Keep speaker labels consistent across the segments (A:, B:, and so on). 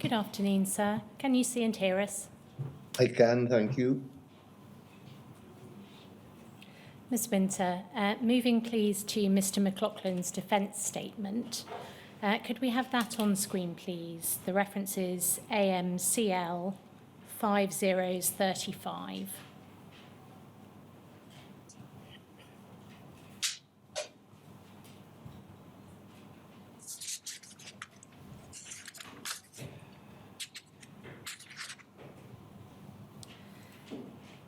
A: Good afternoon, sir. Can you see and hear us?
B: I can, thank you.
A: Ms Winter, moving please to Mr McLaughlin's defence statement. Could we have that on screen, please? The reference is AMCL 5035.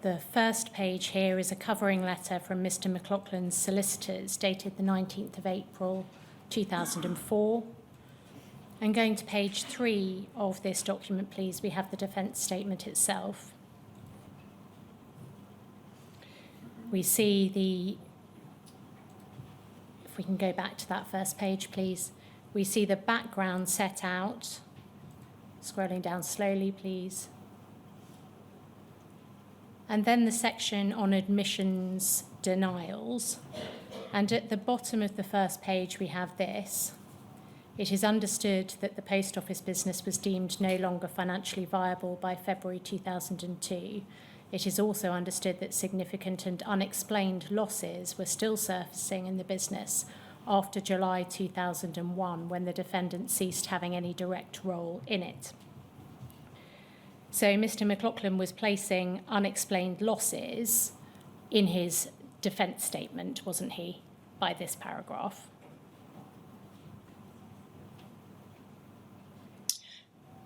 A: The first page here is a covering letter from Mr McLaughlin's solicitors dated the 19th of April 2004. And going to page 3 of this document, please, we have the defence statement itself. We see if we can go back to that first page, please, we see the background set out. Scrolling down slowly, please. And then the section on admissions denials. And at the bottom of the first page, we have this. It is understood that the post office business was deemed no longer financially viable by February 2002. It is also understood that significant and unexplained losses were still surfacing in the business after July 2001, when the defendant ceased having any direct role in it. So Mr McLaughlin was placing unexplained losses in his defence statement, wasn't he, by this paragraph?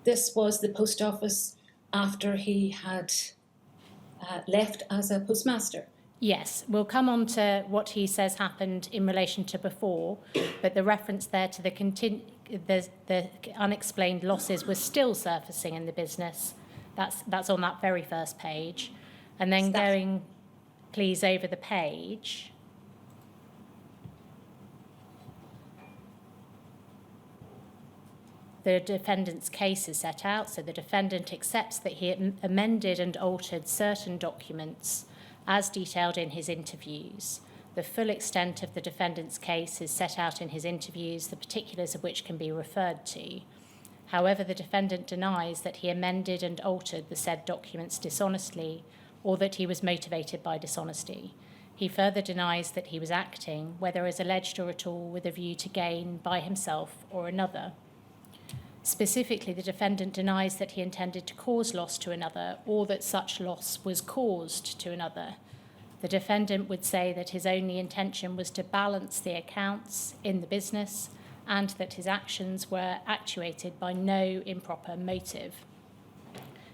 C: This was the post office after he had left as a postmaster.
A: Yes, we'll come on to what he says happened in relation to before, but the reference there to the unexplained losses was still surfacing in the business. That's on that very first page. And then going, please, over the page. The defendant's case is set out, so the defendant accepts that he amended and altered certain documents as detailed in his interviews. The full extent of the defendant's case is set out in his interviews, the particulars of which can be referred to. However, the defendant denies that he amended and altered the said documents dishonestly or that he was motivated by dishonesty. He further denies that he was acting, whether as alleged or at all, with a view to gain by himself or another. Specifically, the defendant denies that he intended to cause loss to another or that such loss was caused to another. The defendant would say that his only intention was to balance the accounts in the business and that his actions were actuated by no improper motive.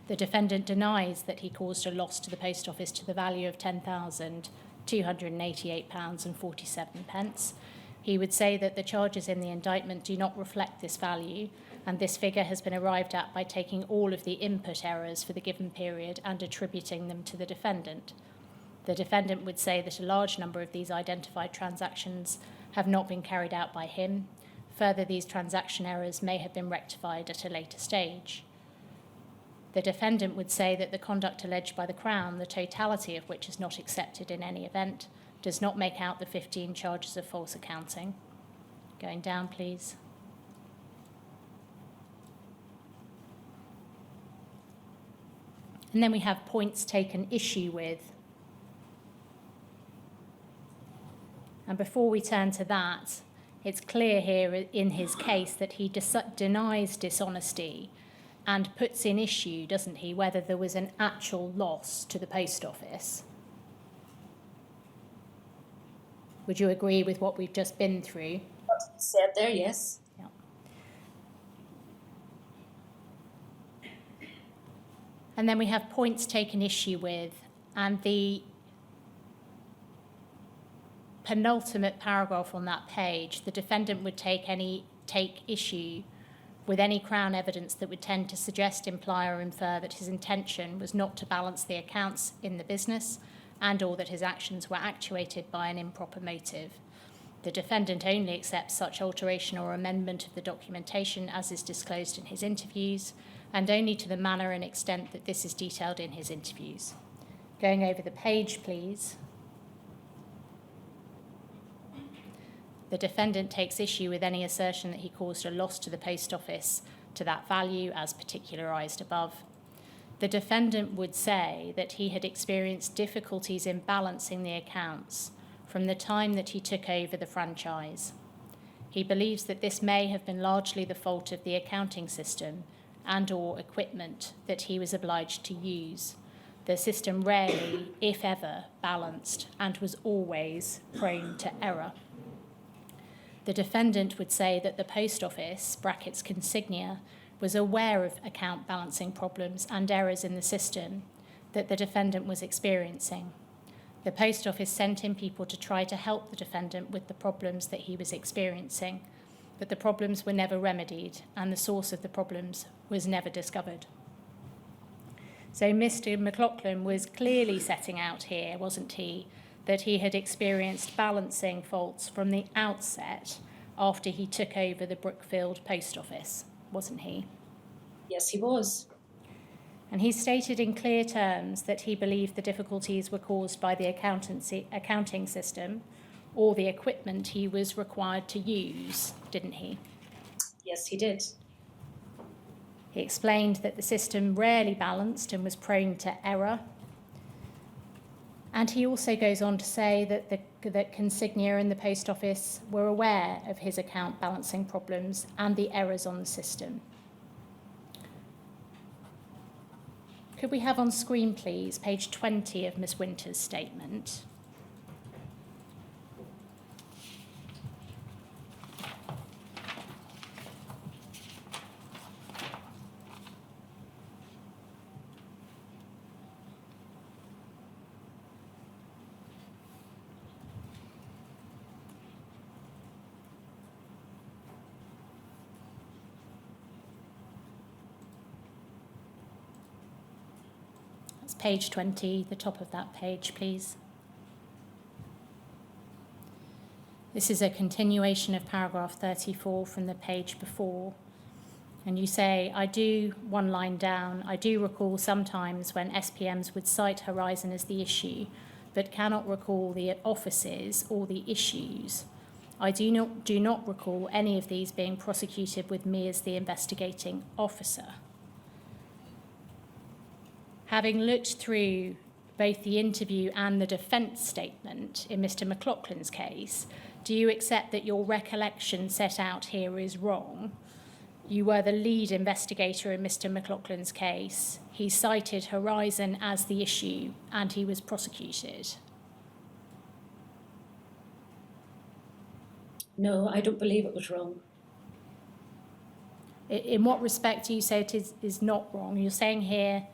A: The defendant denies that he caused a loss to the post office to the value of £10,288.47. He would say that the charges in the indictment do not reflect this value, and this figure has been arrived at by taking all of the input errors for the given period and attributing them to the defendant. The defendant would say that a large number of these identified transactions have not been carried out by him. Further, these transaction errors may have been rectified at a later stage. The defendant would say that the conduct alleged by the Crown, the totality of which is not accepted in any event, does not make out the 15 charges of false accounting. Going down, please. And then we have points taken issue with. And before we turn to that, it's clear here in his case that he denies dishonesty and puts in issue, doesn't he, whether there was an actual loss to the post office. Would you agree with what we've just been through?
C: What he said there, yes.
A: Yeah. And then we have points taken issue with, and the penultimate paragraph on that page, the defendant would take issue with any Crown evidence that would tend to suggest, imply or infer that his intention was not to balance the accounts in the business and or that his actions were actuated by an improper motive. The defendant only accepts such alteration or amendment of the documentation as is disclosed in his interviews, and only to the manner and extent that this is detailed in his interviews. Going over the page, please. The defendant takes issue with any assertion that he caused a loss to the post office to that value as particularised above. The defendant would say that he had experienced difficulties in balancing the accounts from the time that he took over the franchise. He believes that this may have been largely the fault of the accounting system and/or equipment that he was obliged to use. The system rarely, if ever, balanced and was always prone to error. The defendant would say that the post office, brackets consignia, was aware of account balancing problems and errors in the system that the defendant was experiencing. The post office sent in people to try to help the defendant with the problems that he was experiencing, but the problems were never remedied and the source of the problems was never discovered. So Mr. McLaughlin was clearly setting out here, wasn't he, that he had experienced balancing faults from the outset after he took over the Brookfield post office, wasn't he?
C: Yes, he was.
A: And he stated in clear terms that he believed the difficulties were caused by the accounting system or the equipment he was required to use, didn't he?
C: Yes, he did.
A: He explained that the system rarely balanced and was prone to error. And he also goes on to say that consignia and the post office were aware of his account balancing problems and the errors on the system. Could we have on screen, please, page 20 of Ms. Winter's statement? Page 20, the top of that page, please. This is a continuation of paragraph 34 from the page before. And you say, one line down, I do recall sometimes when SPMs would cite Horizon as the issue, but cannot recall the offices or the issues. I do not recall any of these being prosecuted with me as the investigating officer. Having looked through both the interview and the defence statement in Mr. McLaughlin's case, do you accept that your recollection set out here is wrong? You were the lead investigator in Mr. McLaughlin's case. He cited Horizon as the issue and he was prosecuted.
C: No, I don't believe it was wrong.
A: In what respect do you say it is not wrong? You're saying here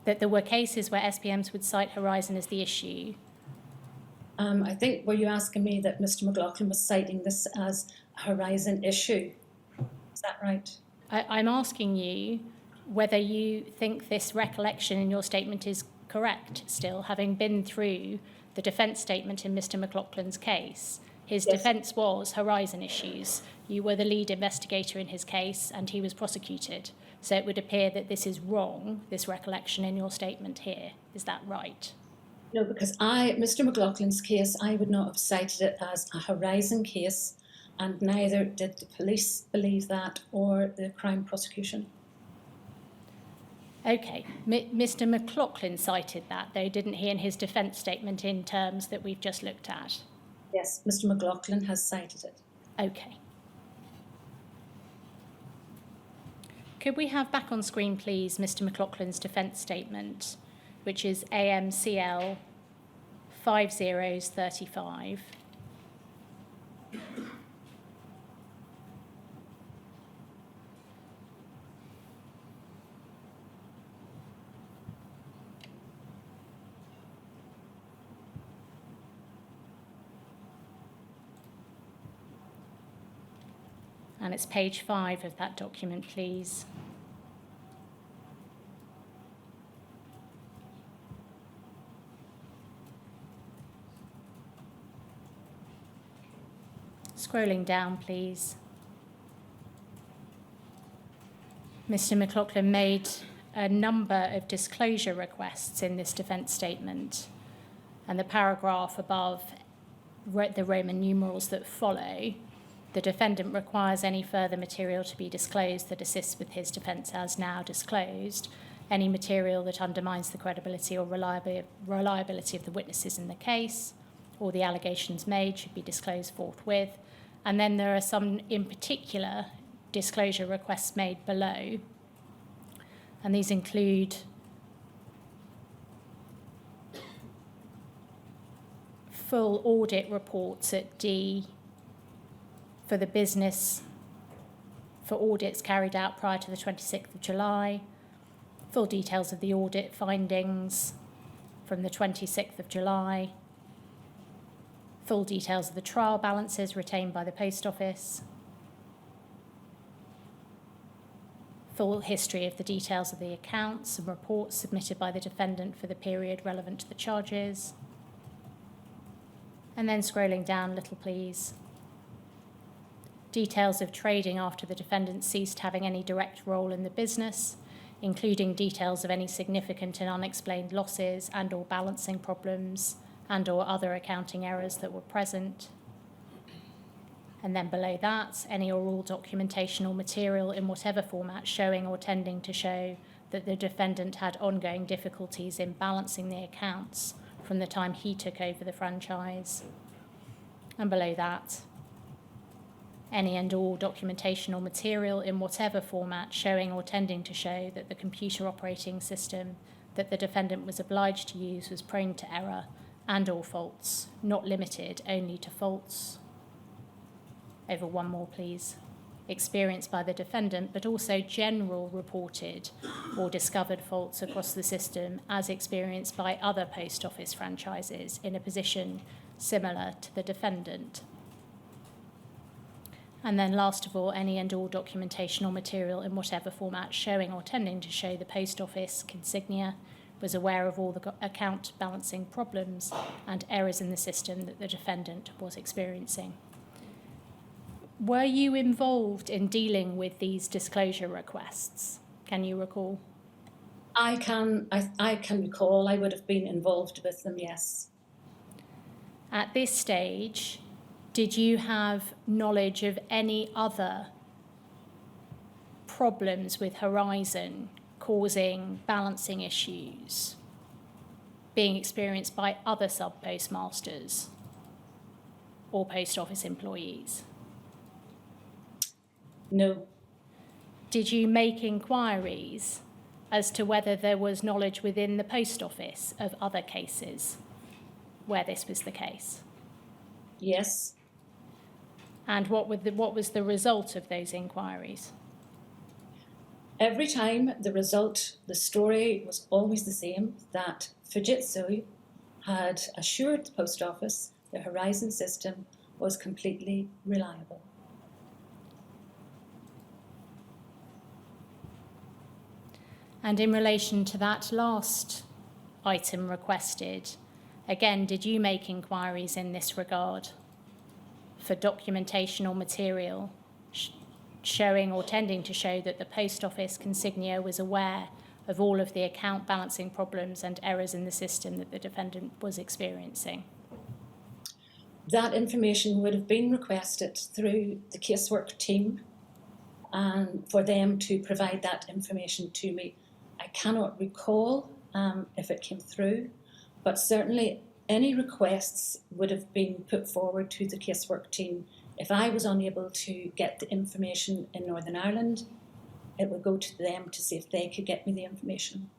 A: that there were cases where SPMs would cite Horizon as the issue.
C: I think, were you asking me that Mr. McLaughlin was citing this as a Horizon issue? Is that right?
A: I'm asking you whether you think this recollection in your statement is correct still, having been through the defence statement in Mr. McLaughlin's case. His
C: Yes.
A: defence was Horizon issues. You were the lead investigator in his case and he was prosecuted. So it would appear that this is wrong, this recollection in your statement here. Is that right?
C: No, because Mr. McLaughlin's case, I would not have cited it as a Horizon case, and neither did the police believe that or the crime prosecution.
A: Okay, Mr. McLaughlin cited that, though, didn't he, in his defence statement in terms that we've just looked at?
C: Yes, Mr. McLaughlin has cited it.
A: Okay. Could we have back on screen, please, Mr. McLaughlin's defence statement, which is AMCL 5035. And it's page 5 of that document, please. Scrolling down, please. Mr. McLaughlin made a number of disclosure requests in this defence statement, and the paragraph above the Roman numerals that follow The defendant requires any further material to be disclosed that assists with his defence as now disclosed. Any material that undermines the credibility or reliability of the witnesses in the case or the allegations made should be disclosed forthwith. And then there are some, in particular, disclosure requests made below. And these include full audit reports at D for the business for audits carried out prior to the 26th of July, full details of the audit findings from the 26th of July, full details of the trial balances retained by the Post Office, full history of the details of the accounts and reports submitted by the defendant for the period relevant to the charges. And then scrolling down a little, please. Details of trading after the defendant ceased having any direct role in the business, including details of any significant and unexplained losses and or balancing problems and or other accounting errors that were present. And then below that, any or all documentation or material in whatever format showing or tending to show that the defendant had ongoing difficulties in balancing the accounts from the time he took over the franchise. And below that, any and all documentation or material in whatever format showing or tending to show that the computer operating system that the defendant was obliged to use was prone to error and or faults, not limited only to faults. Over one more, please. Experienced by the defendant, but also general reported or discovered faults across the system as experienced by other post office franchises in a position similar to the defendant. And then last of all, any and all documentation or material in whatever format showing or tending to show the post office consignia was aware of all the account balancing problems and errors in the system that the defendant was experiencing. Were you involved in dealing with these disclosure requests? Can you recall?
C: I can recall I would have been involved with them, yes.
A: At this stage, did you have knowledge of any other problems with Horizon causing balancing issues being experienced by other sub-postmasters or post office employees?
C: No.
A: Did you make inquiries as to whether there was knowledge within the post office of other cases where this was the case?
C: Yes.
A: And what was the result of those inquiries?
C: Every time the story was always the same, that Fujitsu had assured the post office the Horizon system was completely reliable.
A: And in relation to that last item requested, again, did you make inquiries in this regard for documentation or material showing or tending to show that the post office consignia was aware of all of the account balancing problems and errors in the system that the defendant was experiencing?
C: That information would have been requested through the casework team and for them to provide that information to me. I cannot recall if it came through, but certainly any requests would have been put forward to the casework team. If I was unable to get the information in Northern Ireland, it would go to them to see if they could get me the information.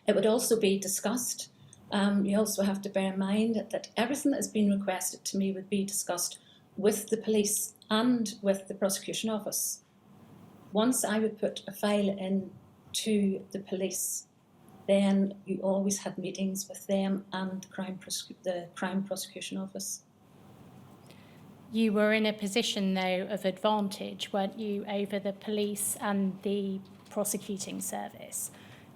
C: It would also be discussed. You also have to bear in mind that everything that has been requested to me would be discussed with the police and with the prosecution office. Once I would put a file in to the police, then you always had meetings with them and the crime prosecution office.
A: You were in a position, though, of advantage, weren't you, over the police and the prosecuting service,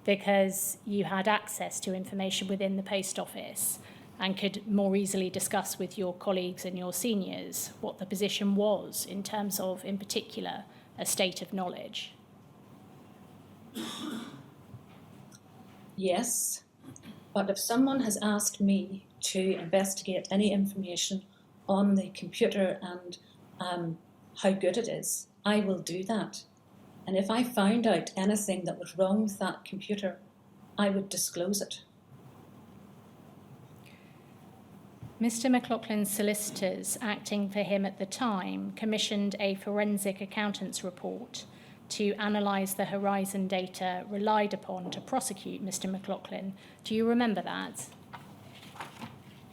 A: because you had access to information within the post office and could more easily discuss with your colleagues and your seniors what the position was in terms of, in particular, a state of knowledge.
C: Yes, but if someone has asked me to investigate any information on the computer and how good it is, I will do that. And if I found out anything that was wrong with that computer, I would disclose it.
A: Mr. McLaughlin's solicitors, acting for him at the time, commissioned a forensic accountant's report to analyse the Horizon data relied upon to prosecute Mr. McLaughlin. Do you remember that?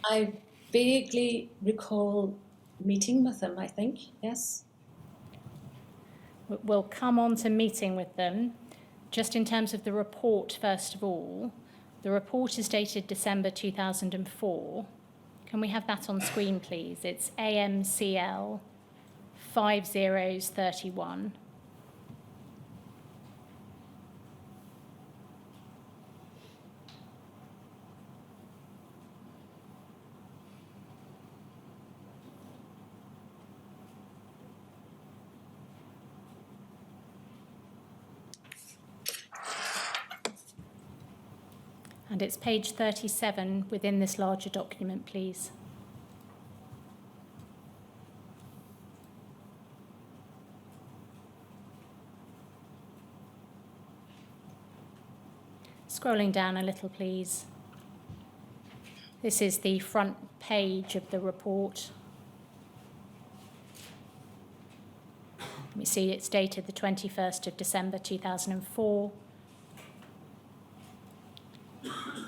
C: I vaguely recall meeting with them, I think, yes.
A: We'll come on to meeting with them. Just in terms of the report, first of all, the report is dated December 2004. Can we have that on screen, please? It's AMCL 5031. And it's page 37 within this larger document, please. Scrolling down a little, please. This is the front page of the report. We see it's dated the 21st of December 2004.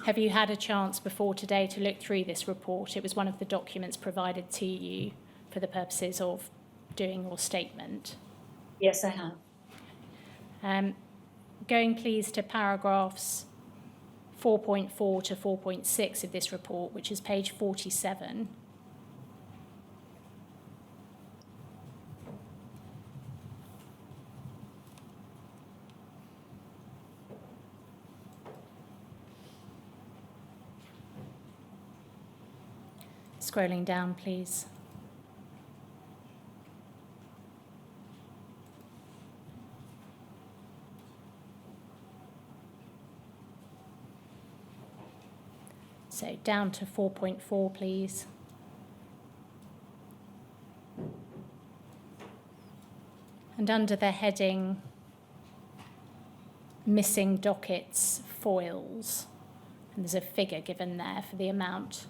A: Have you had a chance before today to look through this report? It was one of the documents provided to you for the purposes of doing your statement.
C: Yes, I have.
A: Going please to paragraphs 4.4 to 4.6 of this report, which is page 47. Scrolling down, please. So down to 4.4, please. And under the heading Missing Dockets Foils, and there's a figure given there for the amount.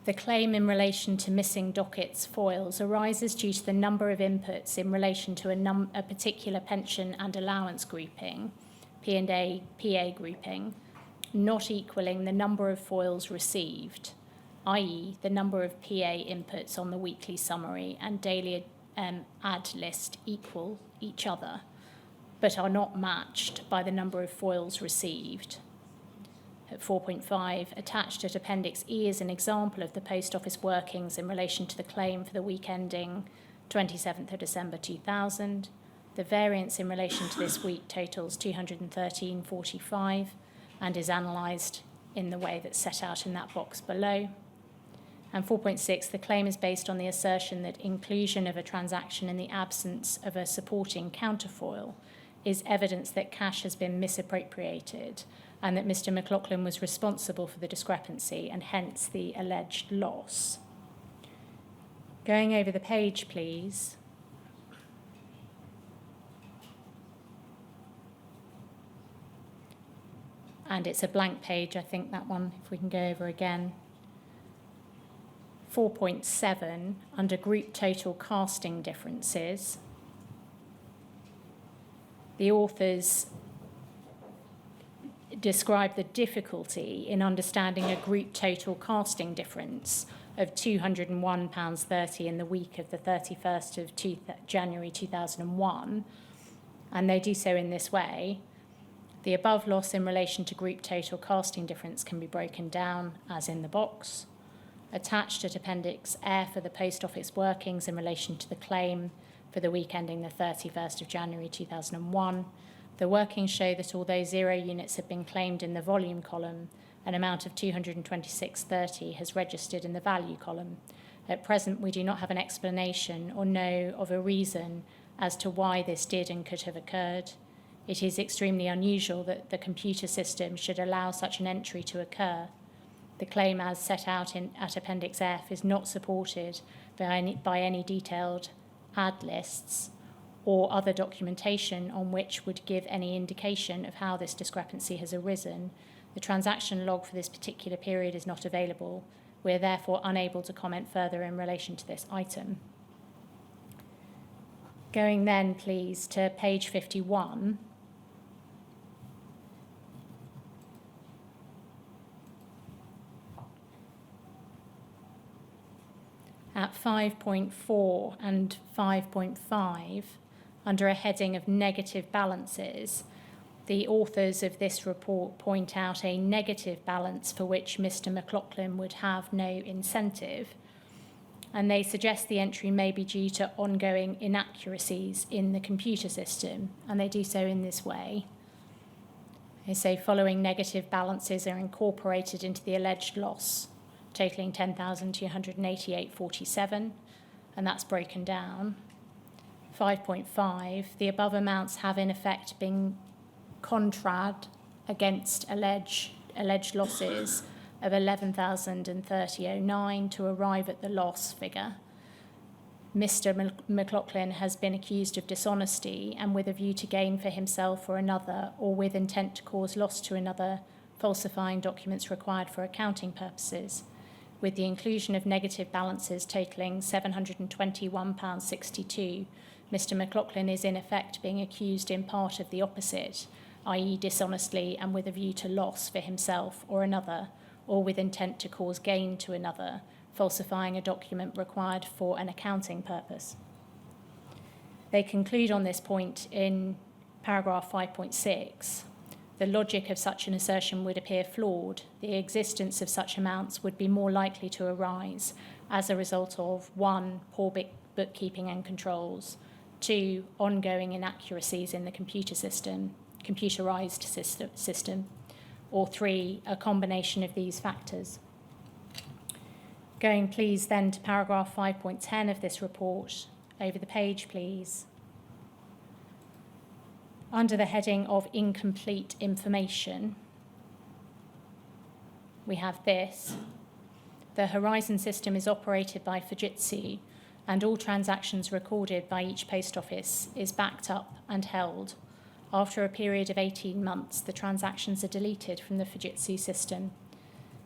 A: The claim in relation to missing dockets foils arises due to the number of inputs in relation to a particular pension and allowance grouping, P&A PA grouping, not equaling the number of foils received, i.e. the number of PA inputs on the weekly summary and daily ad list equal each other, but are not matched by the number of foils received. At 4.5, attached at Appendix E is an example of the Post Office workings in relation to the claim for the week ending 27th of December 2000. The variance in relation to this week totals 213.45 and is analysed in the way that's set out in that box below. And 4.6, the claim is based on the assertion that inclusion of a transaction in the absence of a supporting counterfoil is evidence that cash has been misappropriated and that Mr. McLaughlin was responsible for the discrepancy and hence the alleged loss. Going over the page, please. And it's a blank page, I think, that one, if we can go over again. 4.7, under group total casting differences, the authors describe the difficulty in understanding a group total casting difference of £201.30 in the week of the 31st of January 2001, and they do so in this way. The above loss in relation to group total casting difference can be broken down as in the box. Attached at Appendix F for the Post Office workings in relation to the claim for the week ending the 31st of January 2001, the workings show that although 0 units have been claimed in the volume column, an amount of 226.30 has registered in the value column. At present, we do not have an explanation or know of a reason as to why this did and could have occurred. It is extremely unusual that the computer system should allow such an entry to occur. The claim as set out at Appendix F is not supported by any detailed ad lists or other documentation on which would give any indication of how this discrepancy has arisen. The transaction log for this particular period is not available. We are therefore unable to comment further in relation to this item. Going then, please, to page 51. At 5.4 and 5.5, under a heading of negative balances, the authors of this report point out a negative balance for which Mr. McLaughlin would have no incentive, and they suggest the entry may be due to ongoing inaccuracies in the computer system, and they do so in this way. They say following negative balances are incorporated into the alleged loss, totaling 10,288.47, and that's broken down. 5.5, the above amounts have in effect been contrad against alleged losses of 11,030.09 to arrive at the loss figure. Mr. McLaughlin has been accused of dishonesty and with a view to gain for himself or another, or with intent to cause loss to another, falsifying documents required for accounting purposes, with the inclusion of negative balances totaling £721.62. Mr. McLaughlin is in effect being accused in part of the opposite, i.e. dishonestly and with a view to loss for himself or another, or with intent to cause gain to another, falsifying a document required for an accounting purpose. They conclude on this point in paragraph 5.6. The logic of such an assertion would appear flawed. The existence of such amounts would be more likely to arise as a result of 1. Poor bookkeeping and controls, 2. Ongoing inaccuracies in the computerized system, or 3. A combination of these factors. Going please then to paragraph 5.10 of this report. Over the page, please. Under the heading of incomplete information, we have this. The Horizon system is operated by Fujitsu, and all transactions recorded by each post office is backed up and held. After a period of 18 months, the transactions are deleted from the Fujitsu system.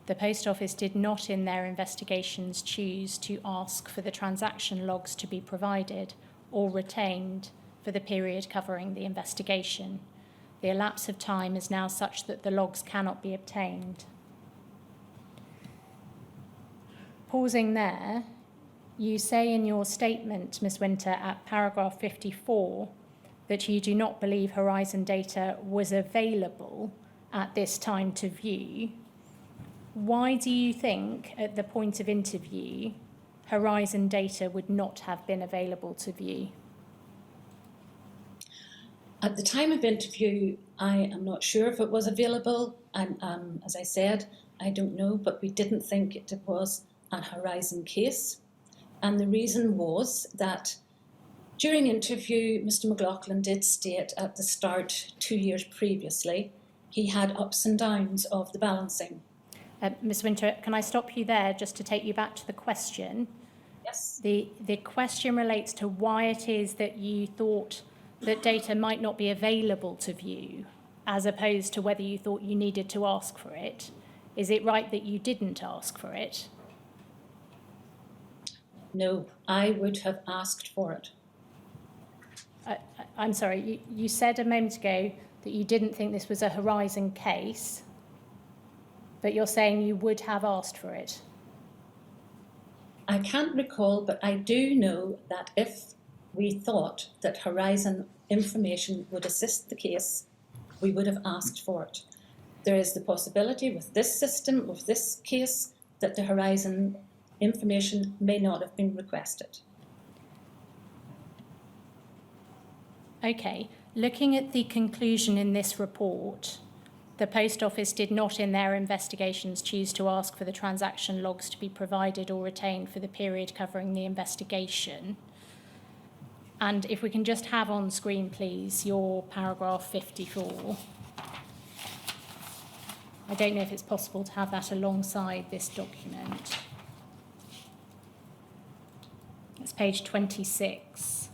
A: The post office did not in their investigations choose to ask for the transaction logs to be provided or retained for the period covering the investigation. The elapse of time is now such that the logs cannot be obtained. Pausing there, you say in your statement, Ms. Winter, at paragraph 54, that you do not believe Horizon data was available at this time to view. Why do you think, at the point of interview, Horizon data would not have been available to view?
C: At the time of interview, I am not sure if it was available, and as I said, I don't know, but we didn't think it was a Horizon case. And the reason was that during interview, Mr. McLaughlin did state at the start, 2 years previously, he had ups and downs of the balancing.
A: Ms. Winter, can I stop you there just to take you back to the question?
C: Yes.
A: The question relates to why it is that you thought that data might not be available to view, as opposed to whether you thought you needed to ask for it. Is it right that you didn't ask for it?
C: No, I would have asked for it.
A: I'm sorry, you said a moment ago that you didn't think this was a Horizon case, but you're saying you would have asked for it.
C: I can't recall, but I do know that if we thought that Horizon information would assist the case, we would have asked for it. There is the possibility with this system, with this case, that the Horizon information may not have been requested.
A: Okay, looking at the conclusion in this report, the Post Office did not in their investigations choose to ask for the transaction logs to be provided or retained for the period covering the investigation. And if we can just have on screen, please, your paragraph 54. I don't know if it's possible to have that alongside this document. It's page 26.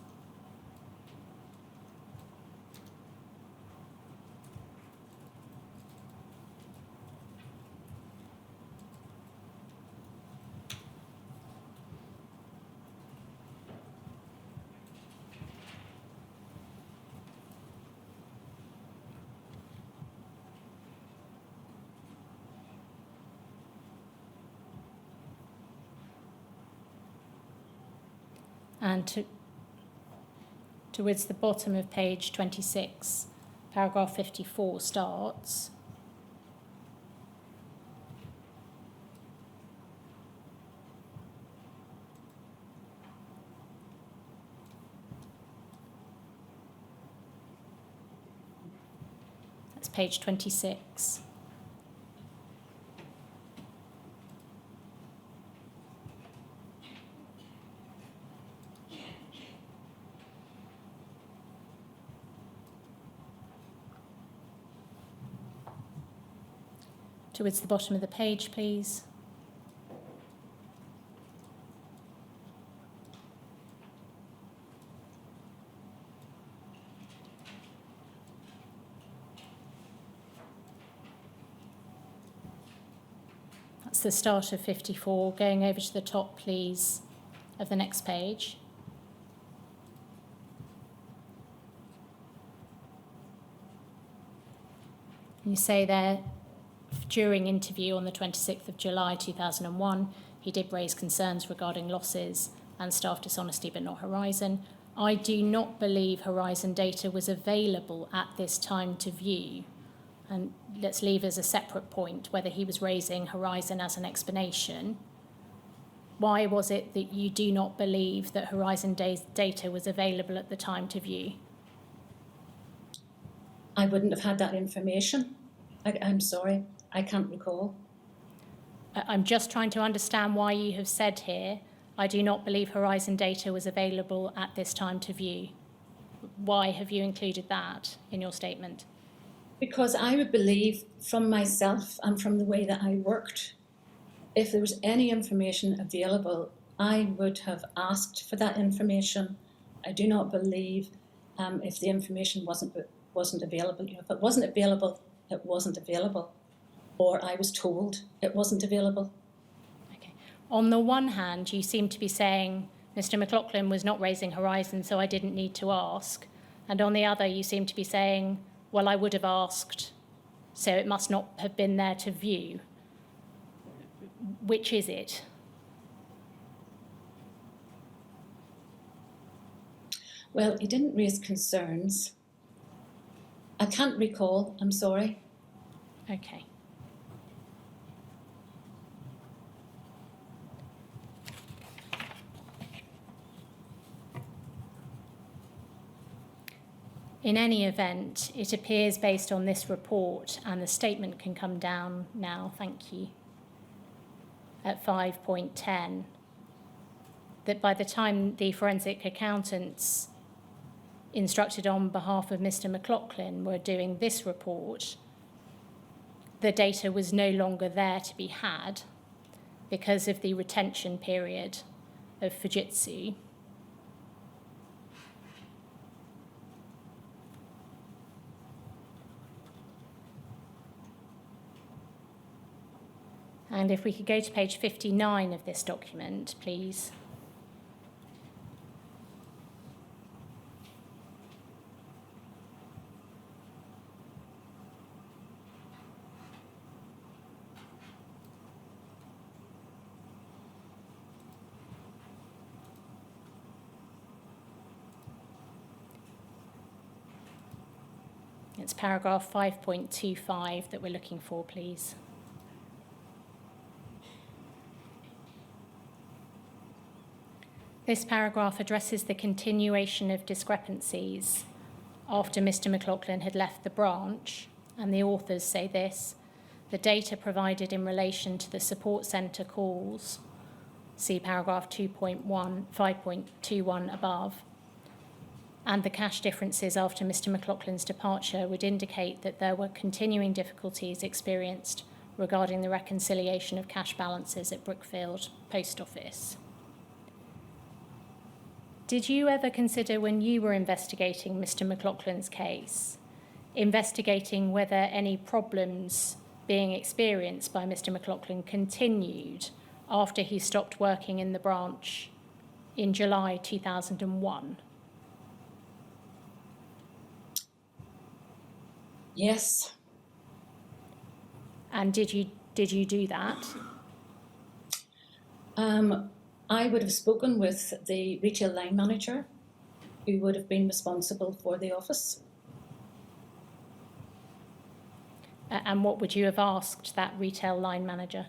A: And towards the bottom of page 26, paragraph 54 starts. That's page 26. Towards the bottom of the page, please. That's the start of 54. Going over to the top, please, of the next page. You say there, during interview on the 26th of July 2001, he did raise concerns regarding losses and staff dishonesty, but not Horizon. I do not believe Horizon data was available at this time to view. And let's leave as a separate point whether he was raising Horizon as an explanation. Why was it that you do not believe that Horizon data was available at the time to view?
C: I wouldn't have had that information. I'm sorry, I can't recall.
A: I'm just trying to understand why you have said here, I do not believe Horizon data was available at this time to view. Why have you included that in your statement?
C: Because I would believe from myself and from the way that I worked, if there was any information available, I would have asked for that information. I do not believe if the information wasn't available. If it wasn't available, it wasn't available. Or I was told it wasn't available.
A: Okay. On the one hand, you seem to be saying Mr. McLaughlin was not raising Horizon, so I didn't need to ask. And on the other, you seem to be saying, well, I would have asked, so it must not have been there to view. Which is it?
C: Well, he didn't raise concerns. I can't recall, I'm sorry.
A: Okay. In any event, it appears based on this report, and the statement can come down now, thank you, at 5.10, that by the time the forensic accountants instructed on behalf of Mr. McLaughlin were doing this report, the data was no longer there to be had because of the retention period of Fujitsu. And if we could go to page 59 of this document, please. It's paragraph 5.25 that we're looking for, please. This paragraph addresses the continuation of discrepancies after Mr. McLaughlin had left the branch, and the authors say this: the data provided in relation to the support centre calls, see paragraph 2.1, 5.21 above, and the cash differences after Mr. McLaughlin's departure would indicate that there were continuing difficulties experienced regarding the reconciliation of cash balances at Brookfield Post Office. Did you ever consider, when you were investigating Mr. McLaughlin's case, investigating whether any problems being experienced by Mr. McLaughlin continued after he stopped working in the branch in July 2001?
C: Yes.
A: And did you do that?
C: I would have spoken with the retail line manager, who would have been responsible for the office.
A: And what would you have asked that retail line manager?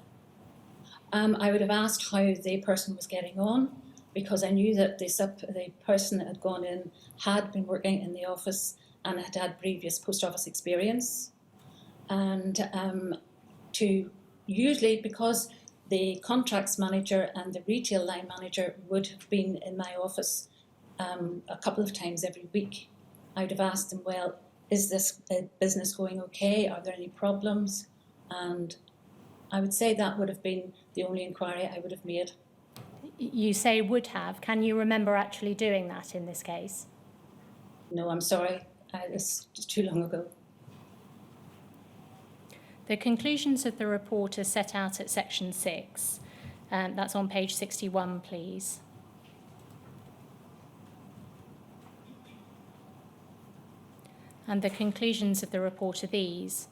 C: I would have asked how the person was getting on, because I knew that the person that had gone in had been working in the office and had had previous post office experience. And to usually, because the contracts manager and the retail line manager would have been in my office a couple of times every week, I would have asked them, well, is this business going okay? Are there any problems? And I would say that would have been the only inquiry I would have made.
A: You say would have. Can you remember actually doing that in this case?
C: No, I'm sorry. It's too long ago.
A: The conclusions of the report are set out at section 6. That's on page 61, please. And the conclusions of the report are these.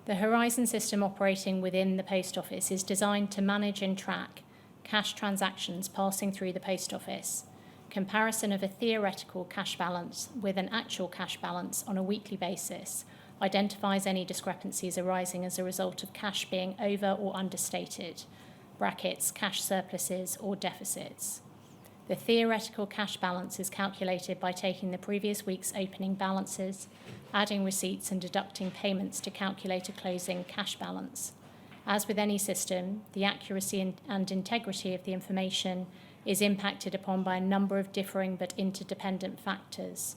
A: The Horizon system operating within the post office is designed to manage and track cash transactions passing through the post office. Comparison of a theoretical cash balance with an actual cash balance on a weekly basis identifies any discrepancies arising as a result of cash being over or understated, brackets, cash surpluses or deficits. The theoretical cash balance is calculated by taking the previous week's opening balances, adding receipts and deducting payments to calculate a closing cash balance. As with any system, the accuracy and integrity of the information is impacted upon by a number of differing but interdependent factors.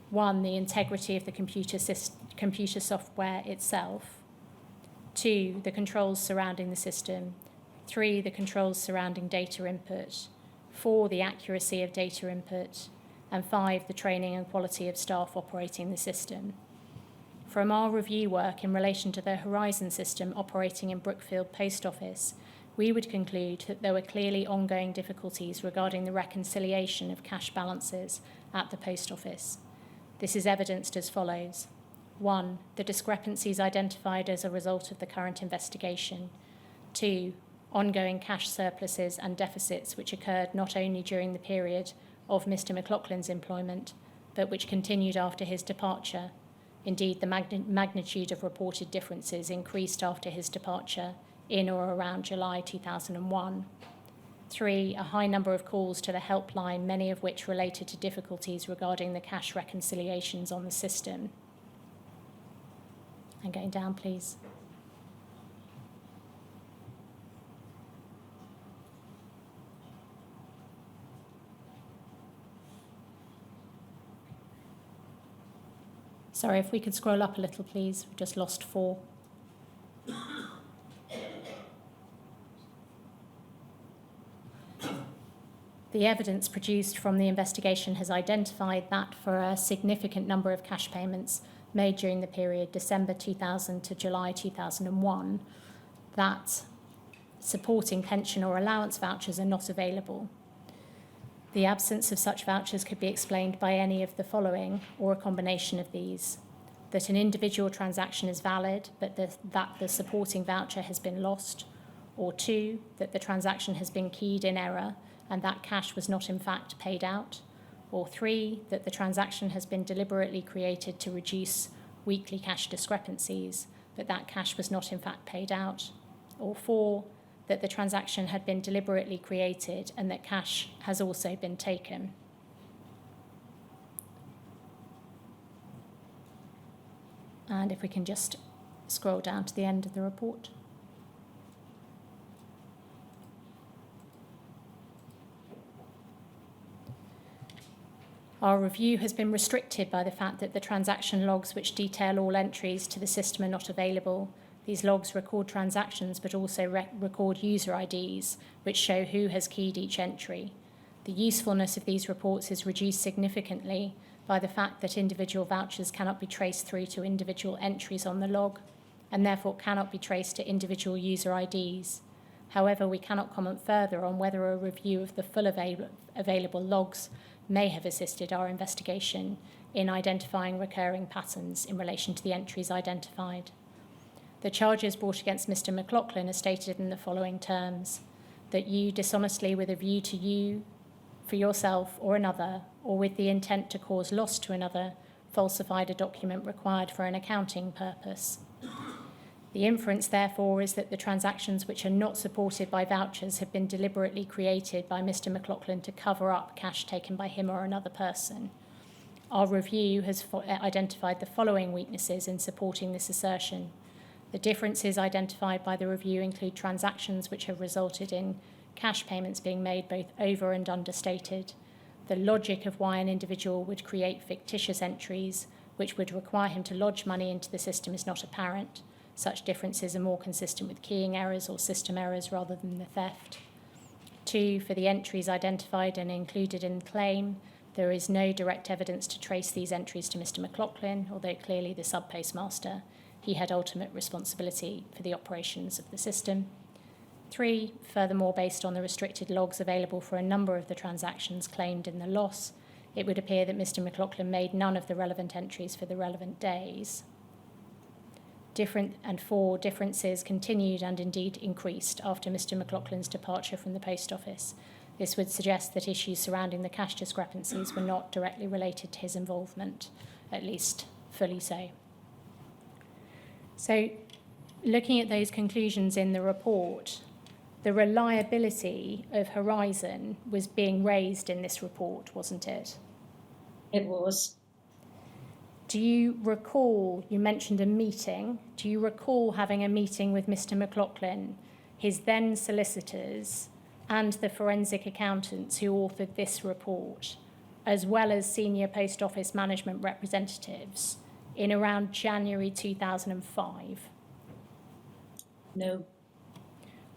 A: 1, the integrity of the computer software itself. 2, the controls surrounding the system. 3, the controls surrounding data input. 4, the accuracy of data input. And 5, the training and quality of staff operating the system. From our review work in relation to the Horizon system operating in Brookfield Post Office, we would conclude that there were clearly ongoing difficulties regarding the reconciliation of cash balances at the post office. This is evidenced as follows. 1, the discrepancies identified as a result of the current investigation. 2, ongoing cash surpluses and deficits which occurred not only during the period of Mr. McLaughlin's employment, but which continued after his departure. Indeed, the magnitude of reported differences increased after his departure in or around July 2001. 3, a high number of calls to the helpline, many of which related to difficulties regarding the cash reconciliations on the system. And going down, please. Sorry, if we could scroll up a little, please. We've just lost 4. The evidence produced from the investigation has identified that for a significant number of cash payments made during the period December 2000 to July 2001, that supporting pension or allowance vouchers are not available. The absence of such vouchers could be explained by any of the following, or a combination of these: that an individual transaction is valid, but that the supporting voucher has been lost, or 2, that the transaction has been keyed in error and that cash was not in fact paid out, or 3, that the transaction has been deliberately created to reduce weekly cash discrepancies, but that cash was not in fact paid out, or 4, that the transaction had been deliberately created and that cash has also been taken. And if we can just scroll down to the end of the report. Our review has been restricted by the fact that the transaction logs which detail all entries to the system are not available. These logs record transactions but also record user IDs, which show who has keyed each entry. The usefulness of these reports is reduced significantly by the fact that individual vouchers cannot be traced through to individual entries on the log, and therefore cannot be traced to individual user IDs. However, we cannot comment further on whether a review of the full available logs may have assisted our investigation in identifying recurring patterns in relation to the entries identified. The charges brought against Mr. McLaughlin are stated in the following terms: that you dishonestly, with a view to you, for yourself or another, or with the intent to cause loss to another, falsified a document required for an accounting purpose. The inference, therefore, is that the transactions which are not supported by vouchers have been deliberately created by Mr. McLaughlin to cover up cash taken by him or another person. Our review has identified the following weaknesses in supporting this assertion. The differences identified by the review include transactions which have resulted in cash payments being made both over and understated. The logic of why an individual would create fictitious entries which would require him to lodge money into the system is not apparent. Such differences are more consistent with keying errors or system errors rather than the theft. 2, for the entries identified and included in the claim, there is no direct evidence to trace these entries to Mr. McLaughlin, although clearly the sub-postmaster, he had ultimate responsibility for the operations of the system. 3, furthermore, based on the restricted logs available for a number of the transactions claimed in the loss, it would appear that Mr. McLaughlin made none of the relevant entries for the relevant days. 4, differences continued and indeed increased after Mr. McLaughlin's departure from the post office. This would suggest that issues surrounding the cash discrepancies were not directly related to his involvement, at least fully so. So, looking at those conclusions in the report, the reliability of Horizon was being raised in this report, wasn't it?
C: It was.
A: Do you recall, you mentioned a meeting, do you recall having a meeting with Mr. McLaughlin, his then solicitors, and the forensic accountants who authored this report, as well as senior post office management representatives, in around January 2005?
C: No.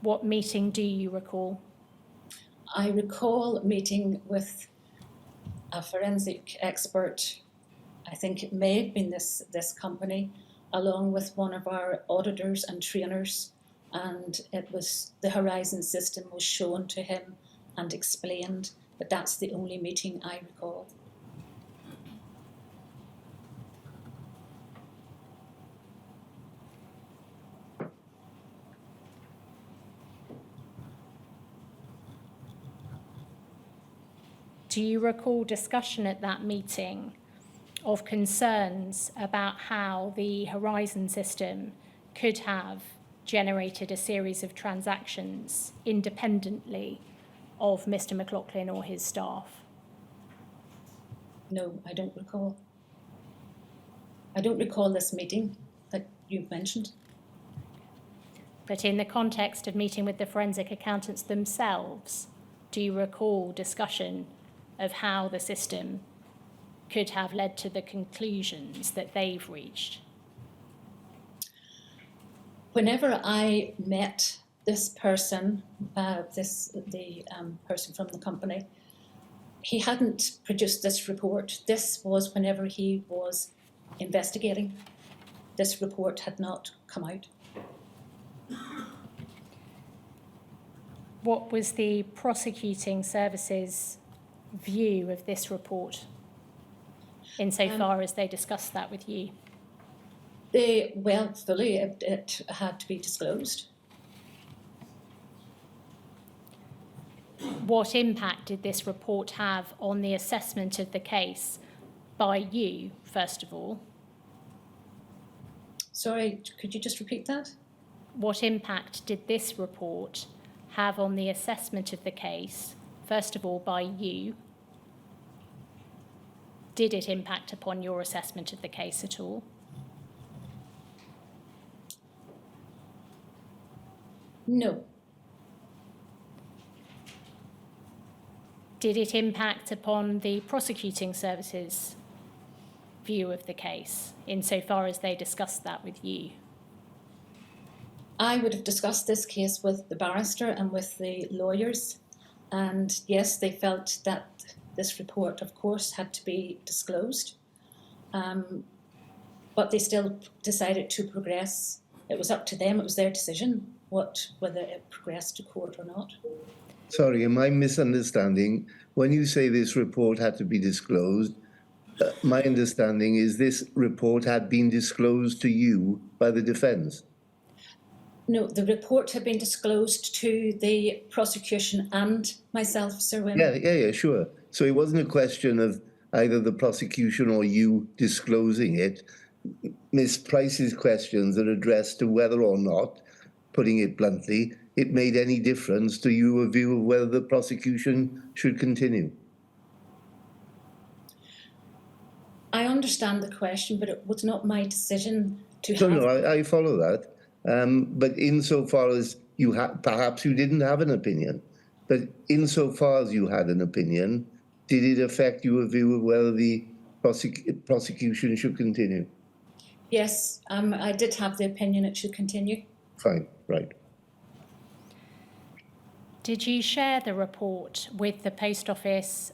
A: What meeting do you recall?
C: I recall meeting with a forensic expert. I think it may have been this company, along with one of our auditors and trainers, and it was the Horizon system was shown to him and explained, but that's the only meeting I recall.
A: Do you recall discussion at that meeting of concerns about how the Horizon system could have generated a series of transactions independently of Mr. McLaughlin or his staff?
C: No, I don't recall. I don't recall this meeting that you've mentioned.
A: But in the context of meeting with the forensic accountants themselves, do you recall discussion of how the system could have led to the conclusions that they've reached?
C: Whenever I met this person, the person from the company, he hadn't produced this report. This was whenever he was investigating. This report had not come out.
A: What was the prosecuting service's view of this report, insofar as they discussed that with you?
C: Fully, it had to be disclosed.
A: What impact did this report have on the assessment of the case by you, first of all?
C: Sorry, could you just repeat that?
A: What impact did this report have on the assessment of the case, first of all, by you? Did it impact upon your assessment of the case at all?
C: No.
A: Did it impact upon the prosecuting services' view of the case, insofar as they discussed that with you?
C: I would have discussed this case with the barrister and with the lawyers, and yes, they felt that this report, of course, had to be disclosed, but they still decided to progress. It was up to them, it was their decision whether it progressed to court or not.
B: Sorry, am I misunderstanding? When you say this report had to be disclosed, my understanding is this report had been disclosed to you by the defence.
C: No, the report had been disclosed to the prosecution and myself, Sir Wim.
B: Yeah, sure. So it wasn't a question of either the prosecution or you disclosing it. Miss Price's questions are addressed to whether or not, putting it bluntly, it made any difference to you a view of whether the prosecution should continue.
C: I understand the question, but it was not my decision to
B: So
C: have.
B: no, I follow that. But insofar as you perhaps you didn't have an opinion, but insofar as you had an opinion, did it affect your view of whether the prosecution should continue?
C: Yes, I did have the opinion it should continue.
B: Fine, right.
A: Did you share the report with the Post Office,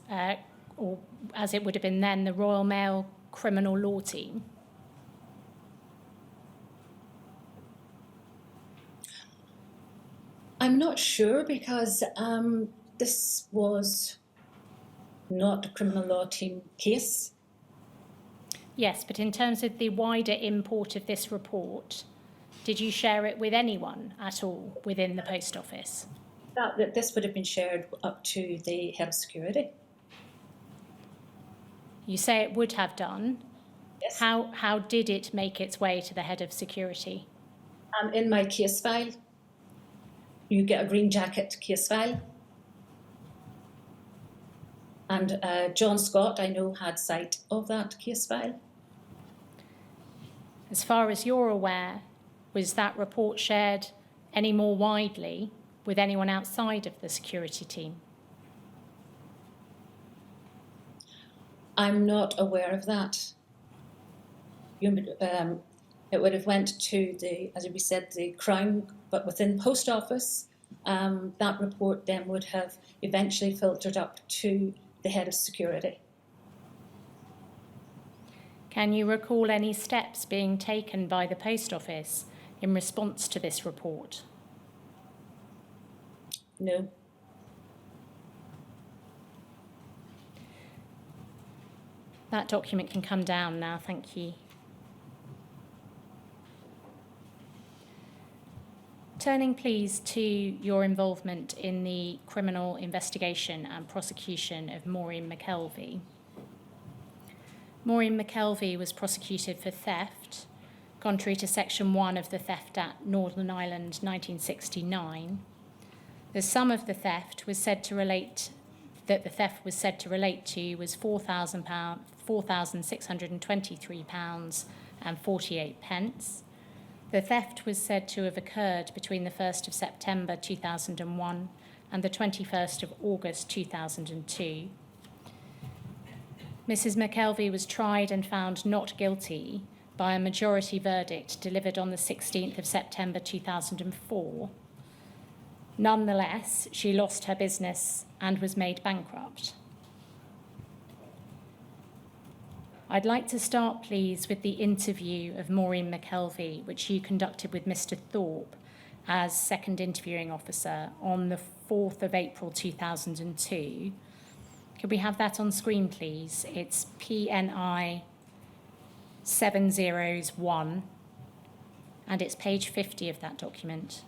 A: or as it would have been then, the Royal Mail Criminal Law Team?
C: I'm not sure because this was not a criminal law team case.
A: Yes, but in terms of the wider import of this report, did you share it with anyone at all within the Post Office?
C: That this would have been shared up to the head of security.
A: You say it would have done.
C: Yes.
A: How did it make its way to the head of security?
C: In my case file, you get a green jacket case file. And John Scott, I know, had sight of that case file.
A: As far as you're aware, was that report shared any more widely with anyone outside of the security team?
C: I'm not aware of that. It would have went to the, as we said, the Crown, but within Post Office, that report then would have eventually filtered up to the head of security.
A: Can you recall any steps being taken by the Post Office in response to this report?
C: No.
A: That document can come down now, thank you. Turning, please, to your involvement in the criminal investigation and prosecution of Maureen McKelvey. Maureen McKelvey was prosecuted for theft, contrary to Section 1 of the Theft Act, Northern Ireland, 1969. The sum of the theft was said to relate that the theft was said to relate to was £4,623 and 48 pence. The theft was said to have occurred between the 1st of September 2001 and the 21st of August 2002. Mrs. McKelvey was tried and found not guilty by a majority verdict delivered on the 16th of September 2004. Nonetheless, she lost her business and was made bankrupt. I'd like to start, please, with the interview of Maureen McKelvey, which you conducted with Mr. Thorpe as second interviewing officer on the 4th of April 2002. Could we have that on screen, please? It's PNI 701, and it's page 50 of that document.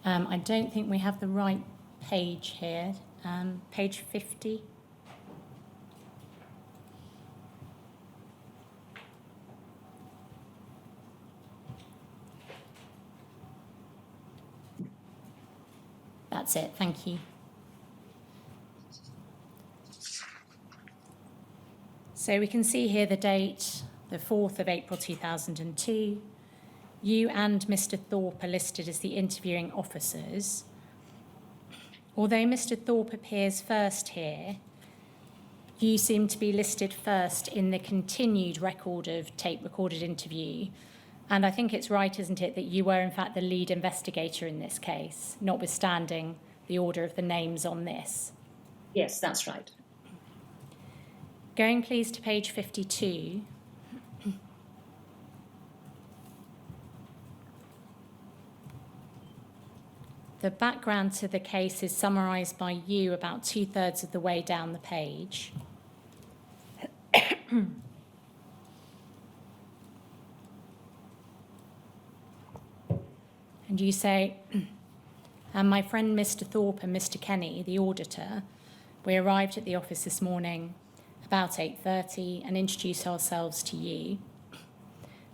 A: I don't think we have the right page here. Page 50. That's it, thank you. So we can see here the date, the 4th of April 2002. You and Mr. Thorpe are listed as the interviewing officers. Although Mr. Thorpe appears first here, you seem to be listed first in the continued record of tape-recorded interview. And I think it's right, isn't it, that you were in fact the lead investigator in this case, notwithstanding the order of the names on this.
C: Yes, that's right.
A: Going please to page 52. The background to the case is summarised by you about 2/3 of the way down the page. And you say, and my friend Mr. Thorpe and Mr. Kenny, the auditor, we arrived at the office this morning about 8:30 and introduced ourselves to you.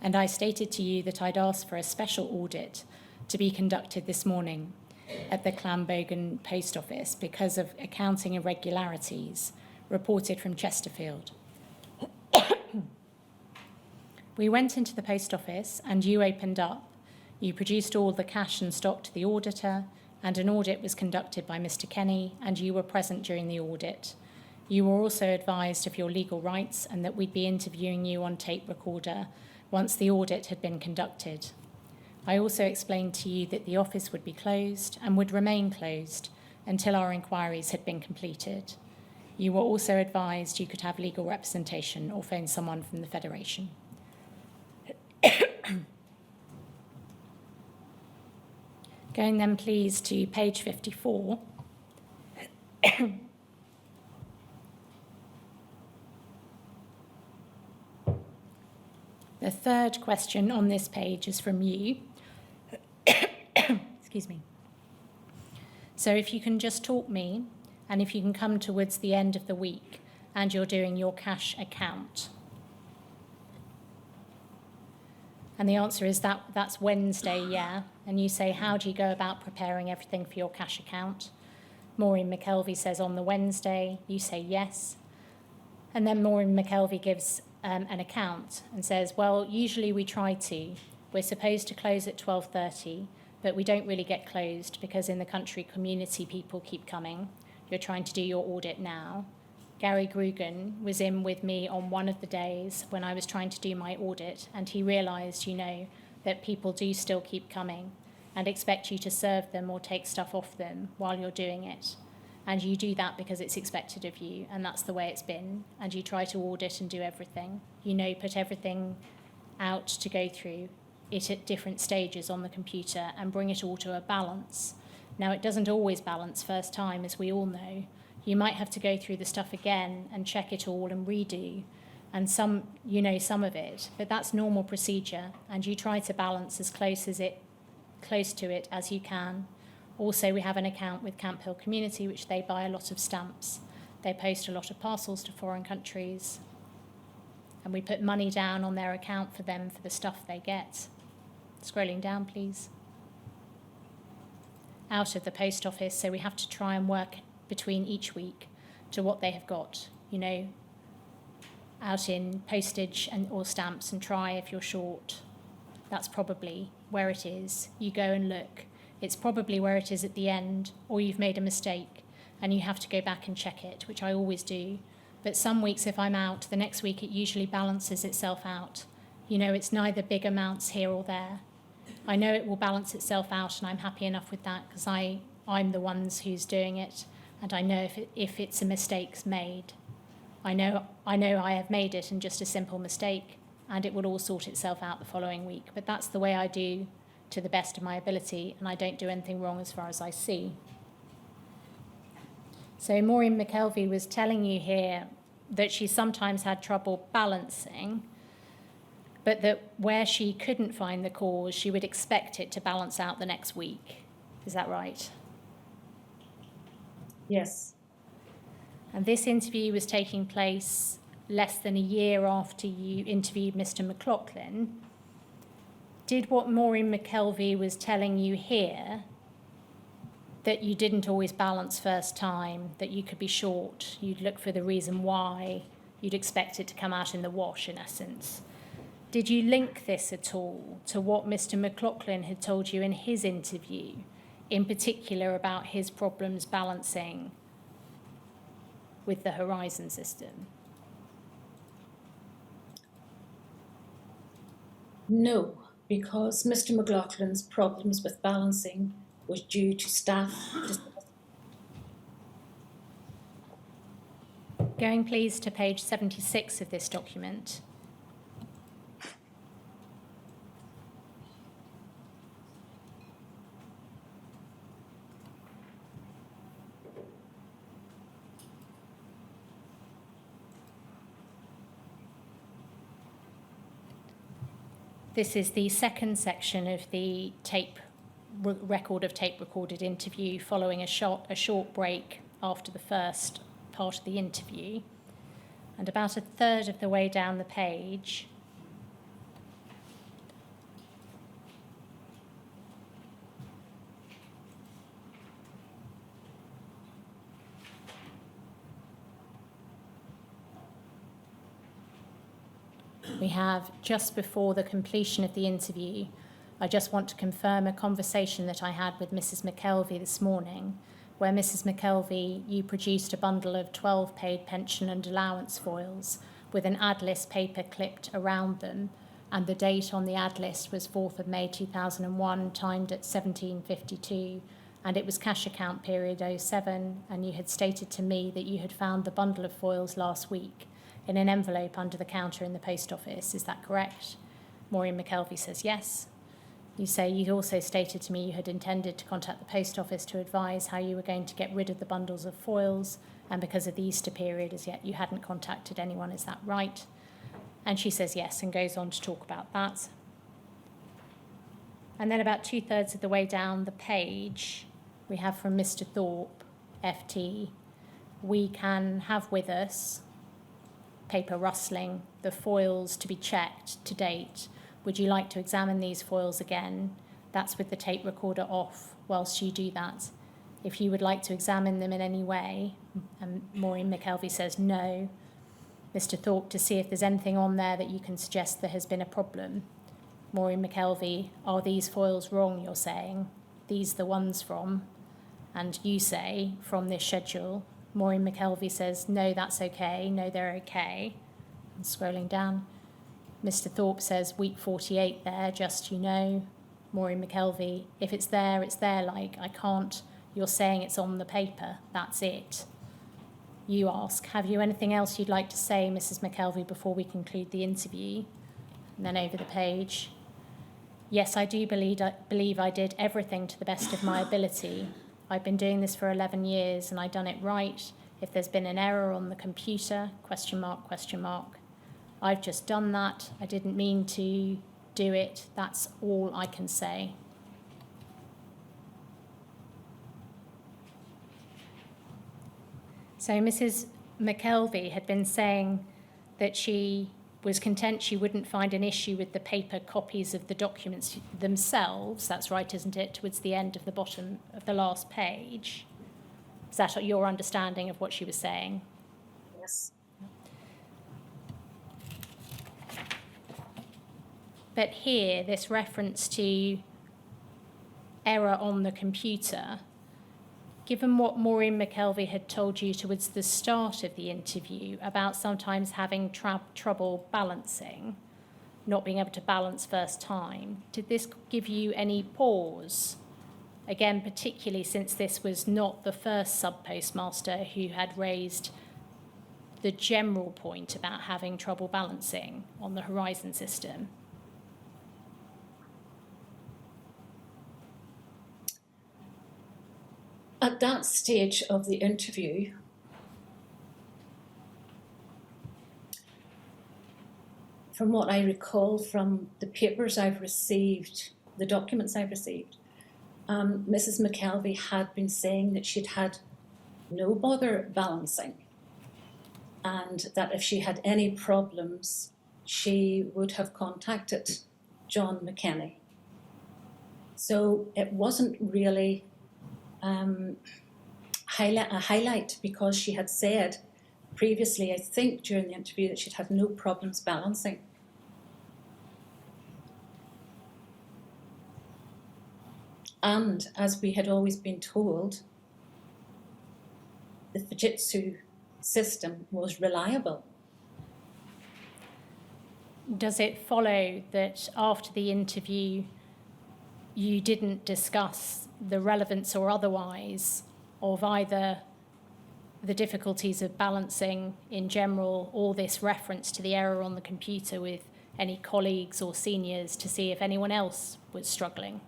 A: And I stated to you that I'd asked for a special audit to be conducted this morning at the Clambogan Post Office because of accounting irregularities reported from Chesterfield. We went into the post office and you opened up. You produced all the cash and stock to the auditor, and an audit was conducted by Mr. Kenny, and you were present during the audit. You were also advised of your legal rights and that we'd be interviewing you on tape recorder once the audit had been conducted. I also explained to you that the office would be closed and would remain closed until our inquiries had been completed. You were also advised you could have legal representation or phone someone from the Federation. Going then please to page 54. The third question on this page is from you. Excuse me. So if you can just talk me, and if you can come towards the end of the week and you're doing your cash account. And the answer is that's Wednesday, yeah. And you say, how do you go about preparing everything for your cash account? Maureen McKelvey says on the Wednesday, you say yes. And then Maureen McKelvey gives an account and says, well, usually we try to. We're supposed to close at 12:30, but we don't really get closed because in the country community people keep coming. You're trying to do your audit now. Gary Grugan was in with me on one of the days when I was trying to do my audit, and he realised, that people do still keep coming and expect you to serve them or take stuff off them while you're doing it. And you do that because it's expected of you, and that's the way it's been. And you try to audit and do everything. Put everything out to go through it at different stages on the computer and bring it all to a balance. Now, it doesn't always balance first time, as we all know. You might have to go through the stuff again and check it all and redo. And some of it, but that's normal procedure. And you try to balance as close to it as you can. Also, we have an account with Camp Hill Community, which they buy a lot of stamps. They post a lot of parcels to foreign countries. And we put money down on their account for them for the stuff they get. Scrolling down, please. Out of the post office, so we have to try and work between each week to what they have got, out in postage or stamps, and try if you're short. That's probably where it is. You go and look. It's probably where it is at the end, or you've made a mistake and you have to go back and check it, which I always do. But some weeks if I'm out, the next week it usually balances itself out. It's neither big amounts here or there. I know it will balance itself out, and I'm happy enough with that because I'm the ones who's doing it, and I know if it's a mistake's made. I know I have made it and just a simple mistake, and it will all sort itself out the following week. But that's the way I do to the best of my ability, and I don't do anything wrong as far as I see. So Maureen McKelvey was telling you here that she sometimes had trouble balancing, but that where she couldn't find the cause, she would expect it to balance out the next week. Is that right?
C: Yes.
A: And this interview was taking place less than a year after you interviewed Mr. McLaughlin. Did what Maureen McKelvey was telling you here, that you didn't always balance first time, that you could be short, you'd look for the reason why, you'd expect it to come out in the wash, in essence. Did you link this at all to what Mr. McLaughlin had told you in his interview, in particular about his problems balancing with the Horizon system?
C: No, because Mr. McLaughlin's problems with balancing was due to staff.
A: Going please to page 76 of this document. This is the second section of the record of tape recorded interview following a short break after the first part of the interview. And about a third of the way down the page, we have, just before the completion of the interview, I just want to confirm a conversation that I had with Mrs. McKelvey this morning, where Mrs. McKelvey, you produced a bundle of 12 paid pension and allowance foils with an ad list paper clipped around them, and the date on the ad list was 4th of May 2001, timed at 17:52, and it was cash account period 07, and you had stated to me that you had found the bundle of foils last week in an envelope under the counter in the post office. Is that correct? Maureen McKelvey says yes. You say you also stated to me you had intended to contact the post office to advise how you were going to get rid of the bundles of foils, and because of the Easter period as yet you hadn't contacted anyone. Is that right? And she says yes, and goes on to talk about that. And then about 2/3 of the way down the page, we have from Mr. Thorpe, FT, we can have with us, paper rustling, the foils to be checked to date. Would you like to examine these foils again? That's with the tape recorder off whilst you do that. If you would like to examine them in any way, and Maureen McKelvey says no. Mr. Thorpe, to see if there's anything on there that you can suggest there has been a problem. Maureen McKelvey, are these foils wrong, you're saying? These the ones from? And you say, from this schedule. Maureen McKelvey says, no, that's okay, no, they're okay. And scrolling down, Mr. Thorpe says, week 48 there, just you know. Maureen McKelvey, if it's there, like, I can't, you're saying it's on the paper, that's it. You ask, have you anything else you'd like to say, Mrs. McKelvey, before we conclude the interview? And then over the page, yes, I do believe I did everything to the best of my ability. I've been doing this for 11 years and I've done it right. If there's been an error on the computer, question mark, I've just done that. I didn't mean to do it. That's all I can say. So Mrs. McKelvey had been saying that she was content she wouldn't find an issue with the paper copies of the documents themselves. That's right, isn't it? Towards the end of the bottom of the last page. Is that your understanding of what she was saying?
C: Yes.
A: But here, this reference to error on the computer, given what Maureen McKelvey had told you towards the start of the interview about sometimes having trouble balancing, not being able to balance first time, did this give you any pause? Again, particularly since this was not the first sub-postmaster who had raised the general point about having trouble balancing on the Horizon system.
C: At that stage of the interview, from what I recall from the papers I've received, the documents I've received, Mrs. McKelvey had been saying that she'd had no bother balancing, and that if she had any problems, she would have contacted John McKenny. So it wasn't really a highlight, because she had said previously, I think during the interview, that she'd had no problems balancing. And as we had always been told, the Fujitsu system was reliable.
A: Does it follow that after the interview you didn't discuss the relevance or otherwise of either the difficulties of balancing in general or this reference to the error on the computer with any colleagues or seniors to see if anyone else was struggling?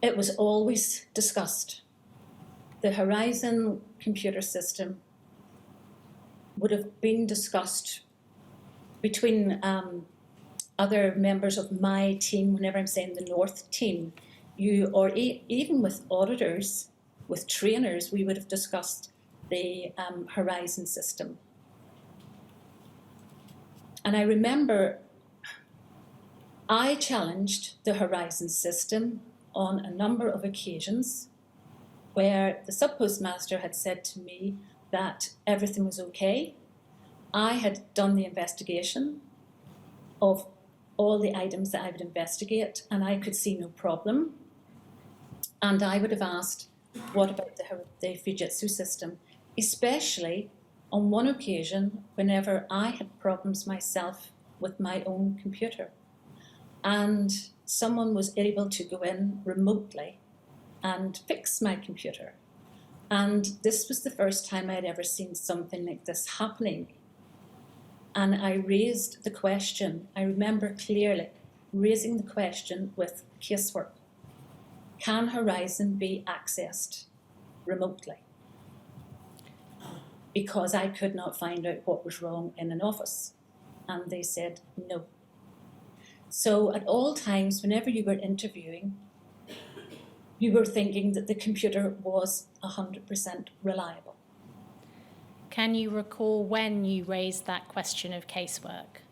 C: It was always discussed. The Horizon computer system would have been discussed between other members of my team, whenever I'm saying the North team, even with auditors, with trainers, we would have discussed the Horizon system. And I remember I challenged the Horizon system on a number of occasions where the sub-postmaster had said to me that everything was okay. I had done the investigation of all the items that I would investigate, and I could see no problem. And I would have asked, what about the Fujitsu system? Especially on one occasion, whenever I had problems myself with my own computer. And someone was able to go in remotely and fix my computer. And this was the first time I'd ever seen something like this happening. And I raised the question, I remember clearly raising the question with casework. Can Horizon be accessed remotely? Because I could not find out what was wrong in an office. And they said no. So at all times, whenever you were interviewing, you were thinking that the computer was 100% reliable.
A: Can you recall when you raised that question of casework?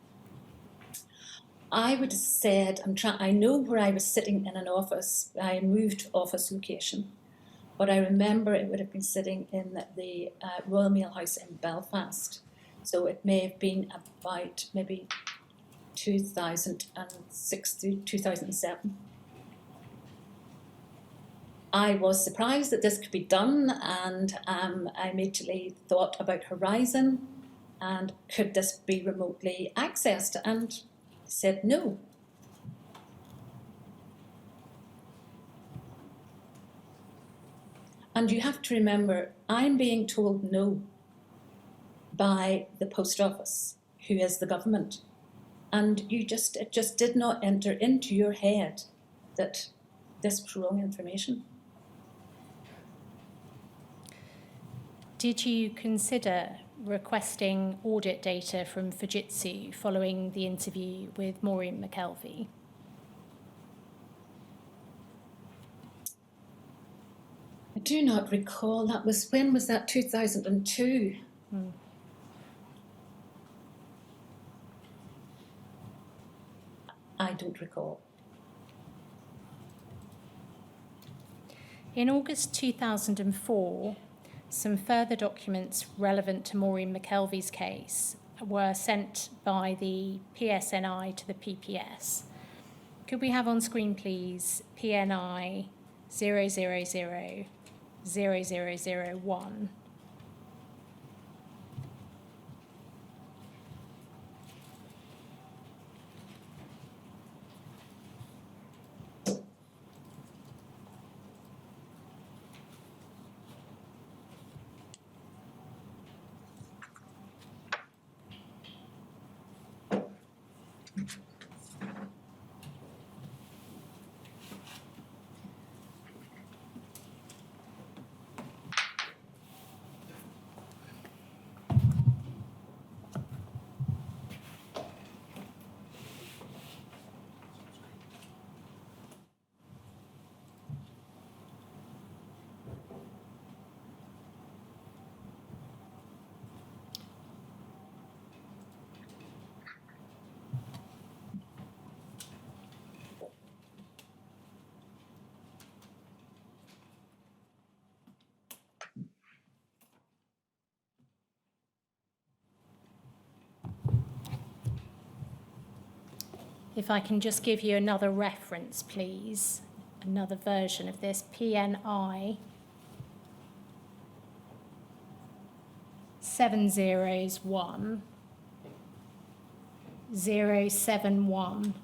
C: I would have said, I know where I was sitting in an office. I moved office location, but I remember it would have been sitting in the Royal Mail House in Belfast. So it may have been about maybe 2006 to 2007. I was surprised that this could be done, and I immediately thought about Horizon and could this be remotely accessed, and said no. And you have to remember, I'm being told no by the post office, who is the government. And it just did not enter into your head that this was wrong information.
A: Did you consider requesting audit data from Fujitsu following the interview with Maureen McKelvey?
C: I do not recall. When was that? 2002? I don't recall.
A: In August 2004, some further documents relevant to Maureen McKelvey's case were sent by the PSNI to the PPS. Could we have on screen, please, PNI 0000001? If I can just give you another reference, please, another version of this, PNI 701 071.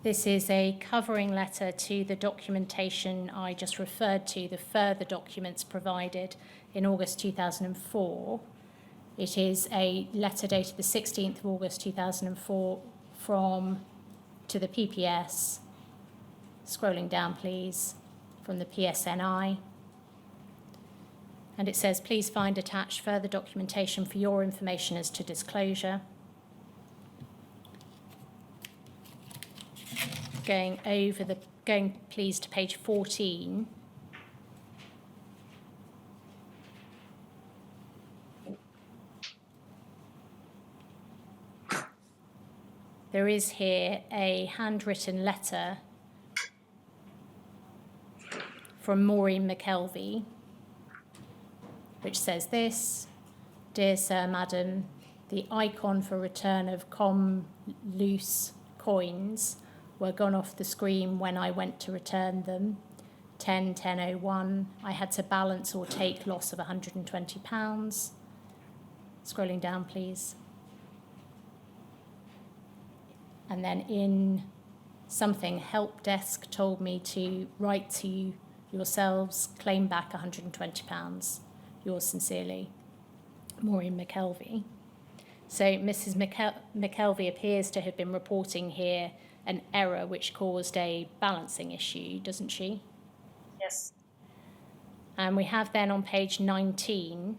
A: This is a covering letter to the documentation I just referred to, the further documents provided in August 2004. It is a letter dated the 16th of August 2004 to the PPS, scrolling down please, from the PSNI. And it says, please find attached further documentation for your information as to disclosure. Going please to page 14. There is here a handwritten letter from Maureen McKelvey, which says this: Dear Sir, Madam, the icon for return of loose coins were gone off the screen when I went to return them. 10/10/01. I had to balance or take loss of £120. Scrolling down, please. And then in something, help desk told me to write to yourselves, claim back £120. Yours sincerely, Maureen McKelvey. So Mrs. McKelvey appears to have been reporting here an error which caused a balancing issue, doesn't she?
C: Yes.
A: And we have then on page 19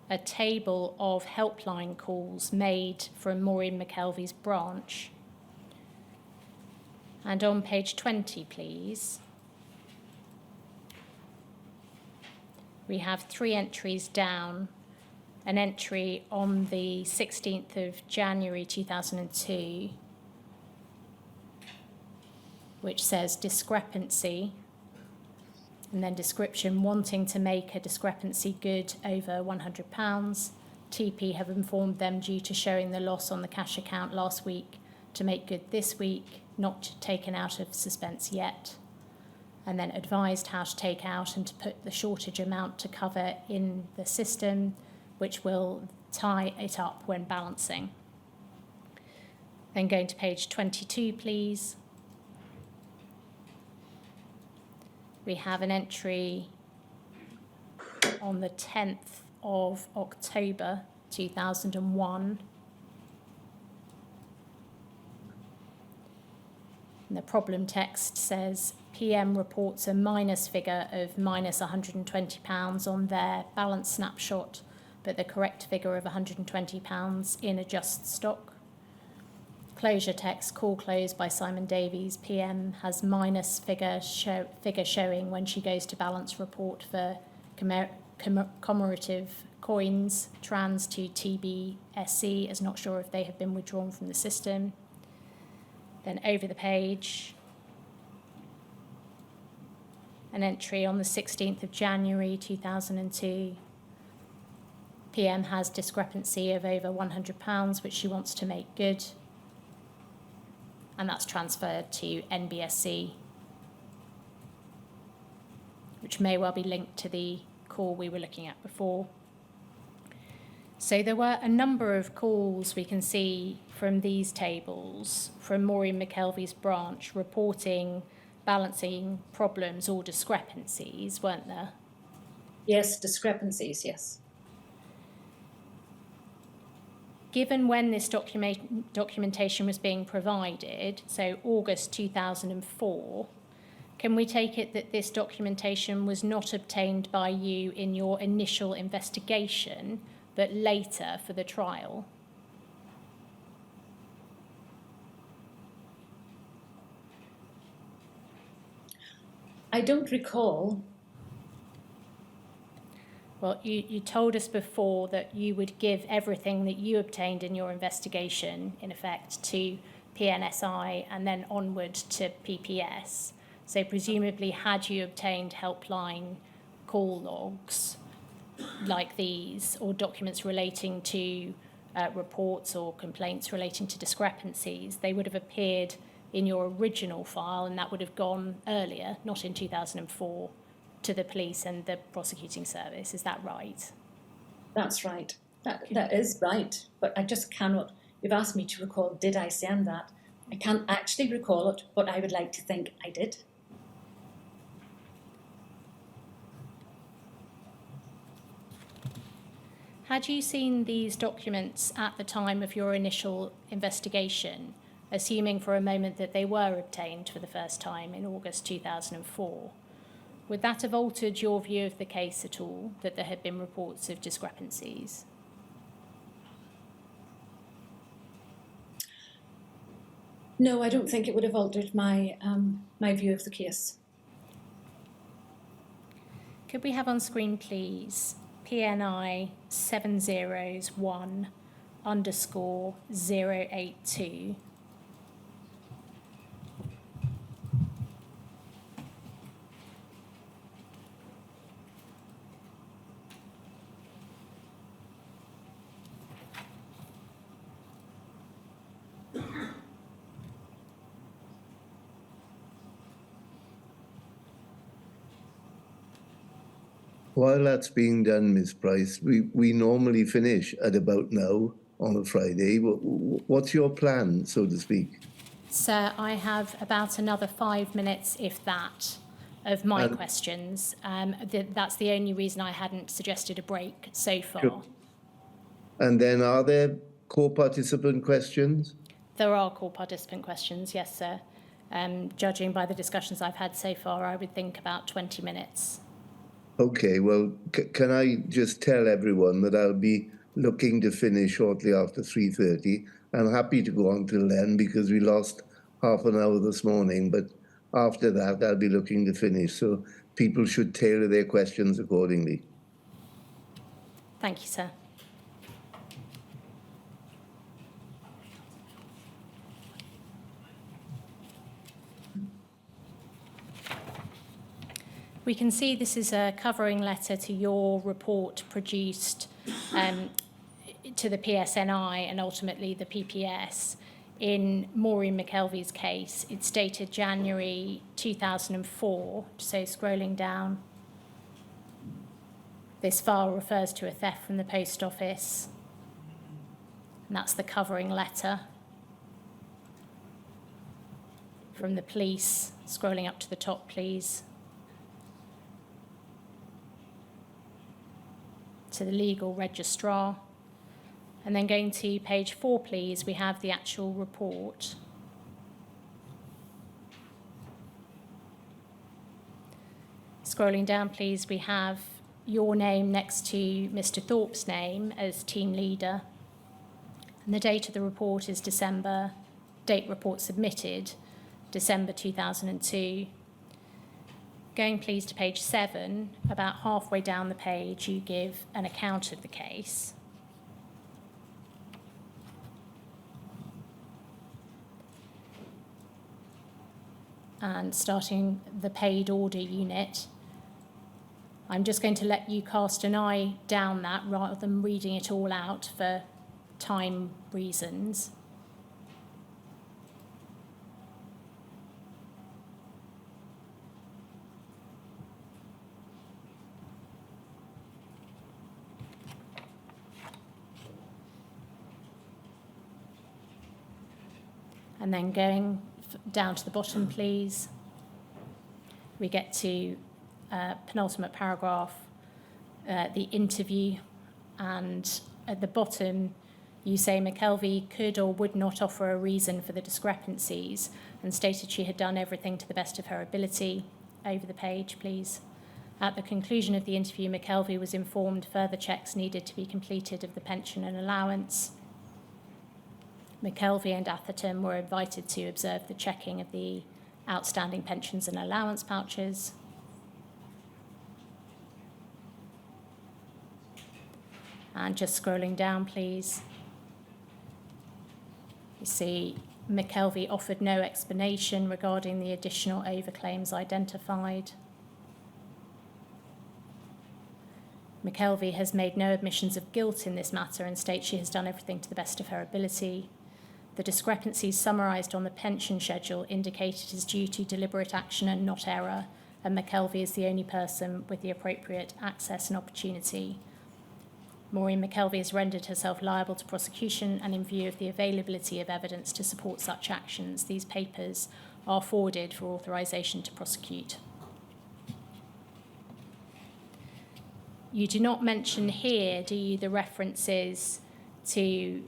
A: a table of helpline calls made from Maureen McKelvey's branch. And on page 20, please, we have 3 entries down. An entry on the 16th of January 2002, which says discrepancy, and then description, wanting to make a discrepancy good over £100. TP have informed them due to showing the loss on the cash account last week to make good this week, not taken out of suspense yet. And then advised how to take out and to put the shortage amount to cover in the system, which will tie it up when balancing. Then going to page 22, please. We have an entry on the 10th of October 2001. And the problem text says, PM reports a minus figure of minus £120 on their balance snapshot, but the correct figure of £120 in adjust stock. Closure text, call closed by Simon Davies. PM has minus figure showing when she goes to balance report for commemorative coins, trans to TBSC, is not sure if they have been withdrawn from the system. Then over the page, an entry on the 16th of January 2002. PM has discrepancy of over £100, which she wants to make good. And that's transferred to NBSC, which may well be linked to the call we were looking at before. So there were a number of calls we can see from these tables from Maureen McKelvey's branch reporting balancing problems or discrepancies, weren't there?
C: Yes, discrepancies, yes.
A: Given when this documentation was being provided, so August 2004, Can we take it that this documentation was not obtained by you in your initial investigation, but later for the trial?
C: I don't recall.
A: Well, you told us before that you would give everything that you obtained in your investigation, in effect, to PNSI and then onward to PPS. So presumably, had you obtained helpline call logs like these, or documents relating to reports or complaints relating to discrepancies, they would have appeared in your original file, and that would have gone earlier, not in 2004, to the police and the prosecuting service. Is that right?
C: That's right. That is right. But I just cannot. You've asked me to recall, did I send that? I can't actually recall it, but I would like to think I did.
A: Had you seen these documents at the time of your initial investigation, assuming for a moment that they were obtained for the first time in August 2004? Would that have altered your view of the case at all, that there had been reports of discrepancies?
C: No, I don't think it would have altered my view of the case.
A: Could we have on screen, please, PNI 701_082?
B: While that's being done, Miss Price, we normally finish at about now on a Friday. What's your plan, so to speak?
A: Sir, I have about another 5 minutes, if that, of my questions. That's the only reason I hadn't suggested a break so far.
B: Sure. And then are there co-participant questions?
A: There are call participant questions, yes, sir. Judging by the discussions I've had so far, I would think about 20 minutes.
B: Okay, well, can I just tell everyone that I'll be looking to finish shortly after 3:30. I'm happy to go on till then because we lost half an hour this morning, but after that I'll be looking to finish. So people should tailor their questions accordingly.
A: Thank you, sir. We can see this is a covering letter to your report produced to the PSNI and ultimately the PPS. In Maureen McKelvey's case, it's dated January 2004, so scrolling down. This file refers to a theft from the post office, and that's the covering letter from the police. Scrolling up to the top, please. To the legal registrar. And then going to page 4, please, we have the actual report. Scrolling down, please, we have your name next to Mr. Thorpe's name as team leader. And the date of the report is date report submitted, December 2002. Going, please, to page 7, about halfway down the page, you give an account of the case. And starting the paid order unit, I'm just going to let you cast an eye down that rather than reading it all out for time reasons. And then going down to the bottom, please, we get to penultimate paragraph, the interview, and at the bottom You say McKelvey could or would not offer a reason for the discrepancies and stated she had done everything to the best of her ability. Over the page, please. At the conclusion of the interview, McKelvey was informed further checks needed to be completed of the pension and allowance. McKelvey and Atherton were invited to observe the checking of the outstanding pensions and allowance pouches. And just scrolling down, please. You see McKelvey offered no explanation regarding the additional overclaims identified. McKelvey has made no admissions of guilt in this matter and states she has done everything to the best of her ability. The discrepancies summarised on the pension schedule indicate it is due to deliberate action and not error, and McKelvey is the only person with the appropriate access and opportunity. Maureen McKelvey has rendered herself liable to prosecution, and in view of the availability of evidence to support such actions, these papers are forwarded for authorisation to prosecute. You do not mention here, do you, the references to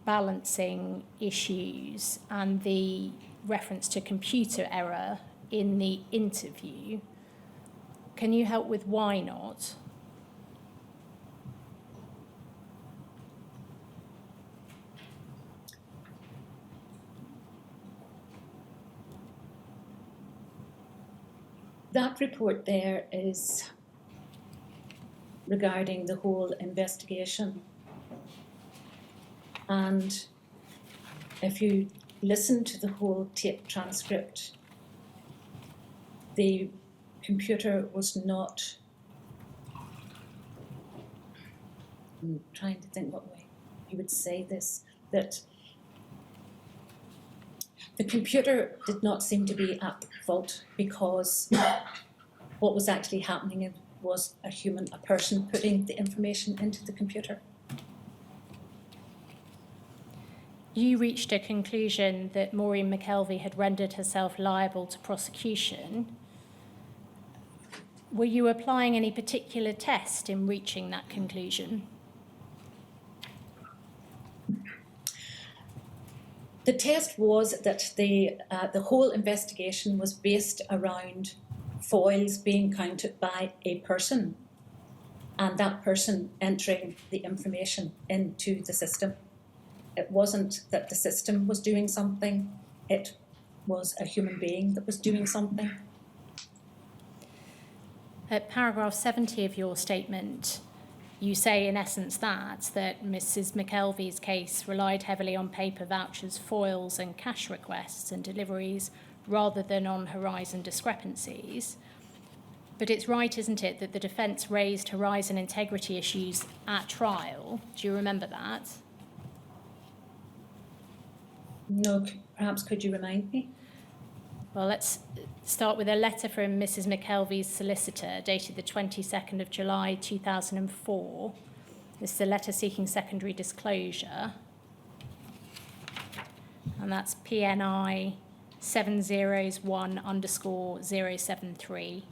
A: balancing issues and the reference to computer error in the interview? Can you help with why not?
C: That report there is regarding the whole investigation. And if you listen to the whole tape transcript, the computer was not, I'm trying to think what way you would say this, that the computer did not seem to be at fault, because what was actually happening was a person putting the information into the computer.
A: You reached a conclusion that Maureen McKelvey had rendered herself liable to prosecution. Were you applying any particular test in reaching that conclusion?
C: The test was that the whole investigation was based around foils being counted by a person, and that person entering the information into the system. It wasn't that the system was doing something, it was a human being that was doing something.
A: At paragraph 70 of your statement, you say in essence that Mrs. McKelvey's case relied heavily on paper vouchers, foils and cash requests and deliveries rather than on horizon discrepancies. But it's right, isn't it, that the defence raised horizon integrity issues at trial? Do you remember that?
C: No, perhaps could you remind me?
A: Well, let's start with a letter from Mrs. McKelvey's solicitor dated the 22nd of July 2004. This is a letter seeking secondary disclosure. And that's PNI 701_073.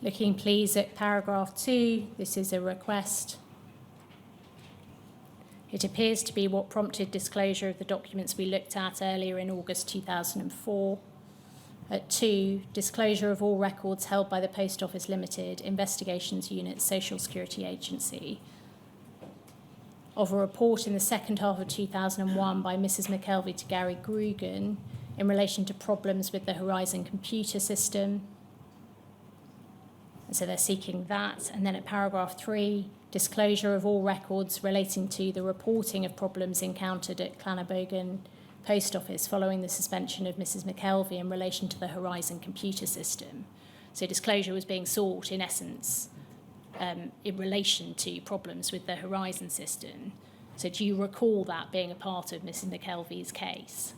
A: Looking please at paragraph 2, this is a request. It appears to be what prompted disclosure of the documents we looked at earlier in August 2004. At 2, disclosure of all records held by the Post Office Limited, Investigations Unit, Social Security Agency, of a report in the second half of 2001 by Mrs. McKelvey to Gary Grugan in relation to problems with the Horizon computer system. So they're seeking that. And then at paragraph 3, disclosure of all records relating to the reporting of problems encountered at Clannabogan Post Office following the suspension of Mrs. McKelvey in relation to the Horizon computer system. So disclosure was being sought, in essence, in relation to problems with the Horizon system. So do you recall that being a part of Mrs McKelvey's case?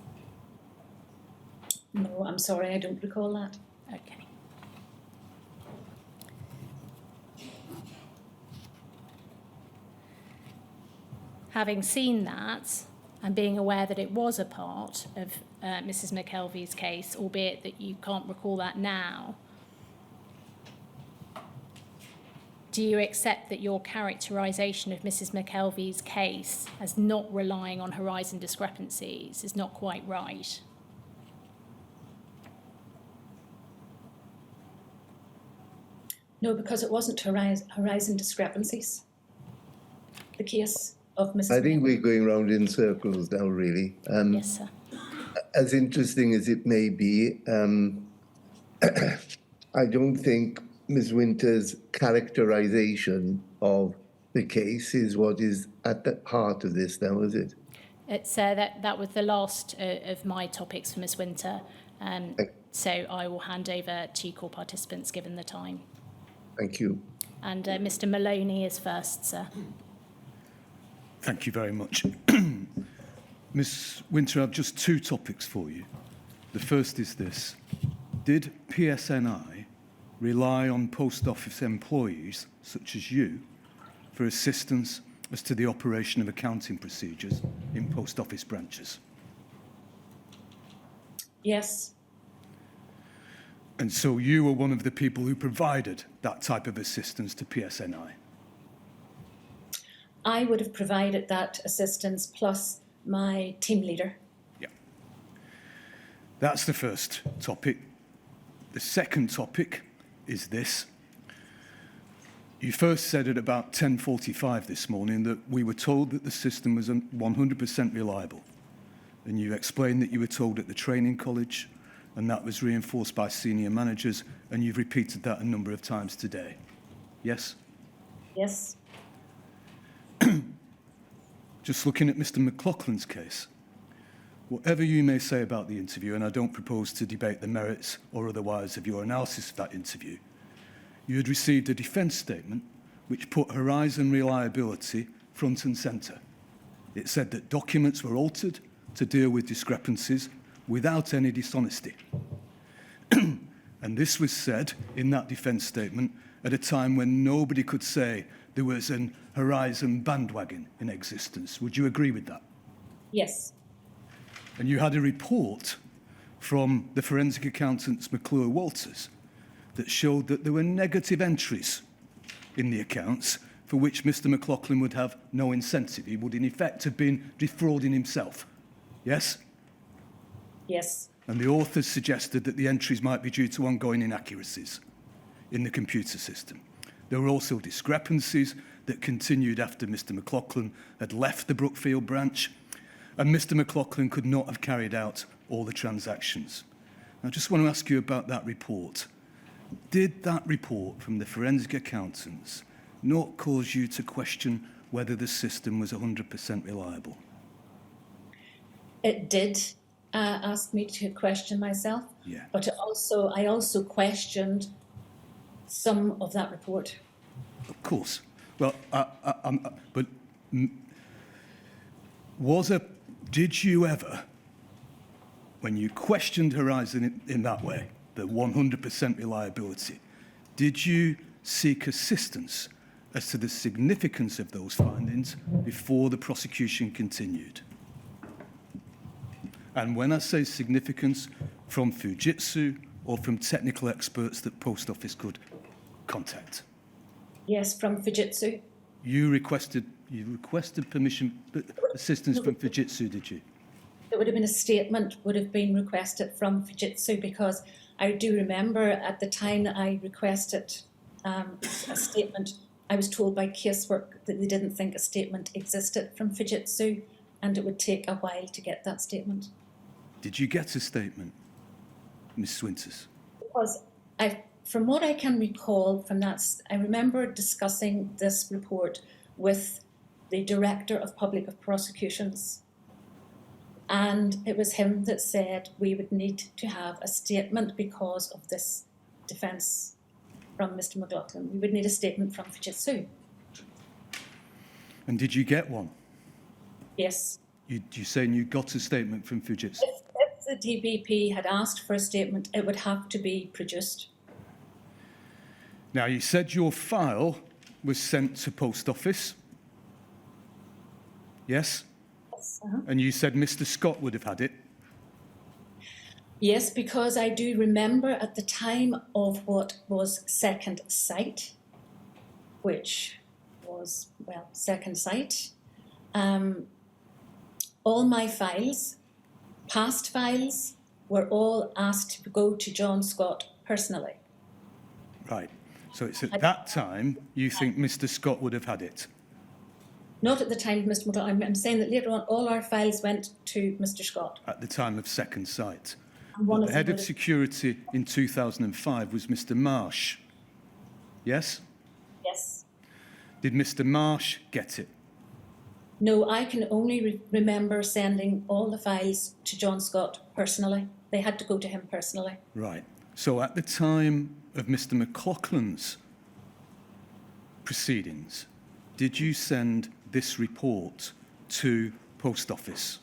C: No, I'm sorry, I don't recall that.
A: Okay. Having seen that, and being aware that it was a part of Mrs McKelvey's case, albeit that you can't recall that now, do you accept that your characterisation of Mrs McKelvey's case as not relying on Horizon discrepancies is not quite right?
C: No, because it wasn't Horizon discrepancies. The case of Mrs.
B: I think we're going round in circles now, really.
A: Yes, sir.
B: As interesting as it may be, I don't think Ms. Winter's characterisation of the case is what is at the heart of this now, is it?
A: It's that was the last of my topics for Ms Winter. So I will hand over to call participants given the time.
B: Thank you.
A: And Mr Maloney is first, sir.
D: Thank you very much. Ms Winter, I have just two topics for you. The first is this. Did PSNI rely on post office employees, such as you, for assistance as to the operation of accounting procedures in post office branches?
C: Yes,
D: And so you were one of the people who provided that type of assistance to PSNI?
C: I would have provided that assistance plus my team leader.
D: Yeah. That's the first topic. The second topic is this. You first said at about 10:45 this morning that we were told that the system was 100% reliable. And you explained that you were told at the training college, and that was reinforced by senior managers, and you've repeated that a number of times today. Yes?
C: Yes,
D: Just looking at Mr. McLaughlin's case, whatever you may say about the interview, and I don't propose to debate the merits or otherwise of your analysis of that interview, you had received a defence statement which put Horizon reliability front and centre. It said that documents were altered to deal with discrepancies without any dishonesty. And this was said in that defence statement at a time when nobody could say there was an Horizon bandwagon in existence. Would you agree with that?
C: yes,
D: And you had a report from the forensic accountants McClure Walters that showed that there were negative entries in the accounts for which Mr. McLaughlin would have no incentive. He would in effect have been defrauding himself. Yes?
C: yes,
D: And the authors suggested that the entries might be due to ongoing inaccuracies in the computer system. There were also discrepancies that continued after Mr. McLaughlin had left the Brookfield branch, and Mr. McLaughlin could not have carried out all the transactions. I just want to ask you about that report. Did that report from the forensic accountants not cause you to question whether the system was 100% reliable?
C: it did ask me to question myself,
D: Yeah.
C: but I also questioned some of that report.
D: Of course. Well, did you ever, when you questioned Horizon in that way, the 100% reliability, did you seek assistance as to the significance of those findings before the prosecution continued? And when I say significance, from Fujitsu or from technical experts that Post Office could contact?
C: Yes, from Fujitsu.
D: You requested permission, assistance from Fujitsu, did you?
C: It would have been a statement would have been requested from Fujitsu, because I do remember at the time that I requested a statement, I was told by casework that they didn't think a statement existed from Fujitsu, and it would take a while to get that statement.
D: Did you get a statement, Ms. Swinters?
C: Because from what I can recall from that, I remember discussing this report with the Director of Public Prosecutions, and it was him that said we would need to have a statement because of this defence. from Mr McLaughlin. We would need a statement from Fujitsu.
D: And did you get one?
C: Yes.
D: You saying you got a statement from Fujitsu?
C: If the DBP had asked for a statement, it would have to be produced.
D: Now, you said your file was sent to post office. Yes?
C: Yes,
D: And you said Mr. Scott would have had it.
C: Yes, because I do remember at the time of what was Second Sight, which was, well, Second Sight, all my files, past files, were all asked to go to John Scott personally.
D: Right. So it's at that time you think Mr. Scott would have had it.
C: Not at the time of Mr. McLaughlin. I'm saying that later on all our files went to Mr. Scott.
D: At the time of Second Sight.
C: And one
D: But
C: of
D: the head
C: them
D: of
C: would-
D: security in 2005 was Mr. Marsh. Yes?
C: Yes.
D: Did Mr. Marsh get it?
C: No, I can only remember sending all the files to John Scott personally. They had to go to him personally.
D: Right. So at the time of Mr. McLaughlin's proceedings, did you send this report to post office,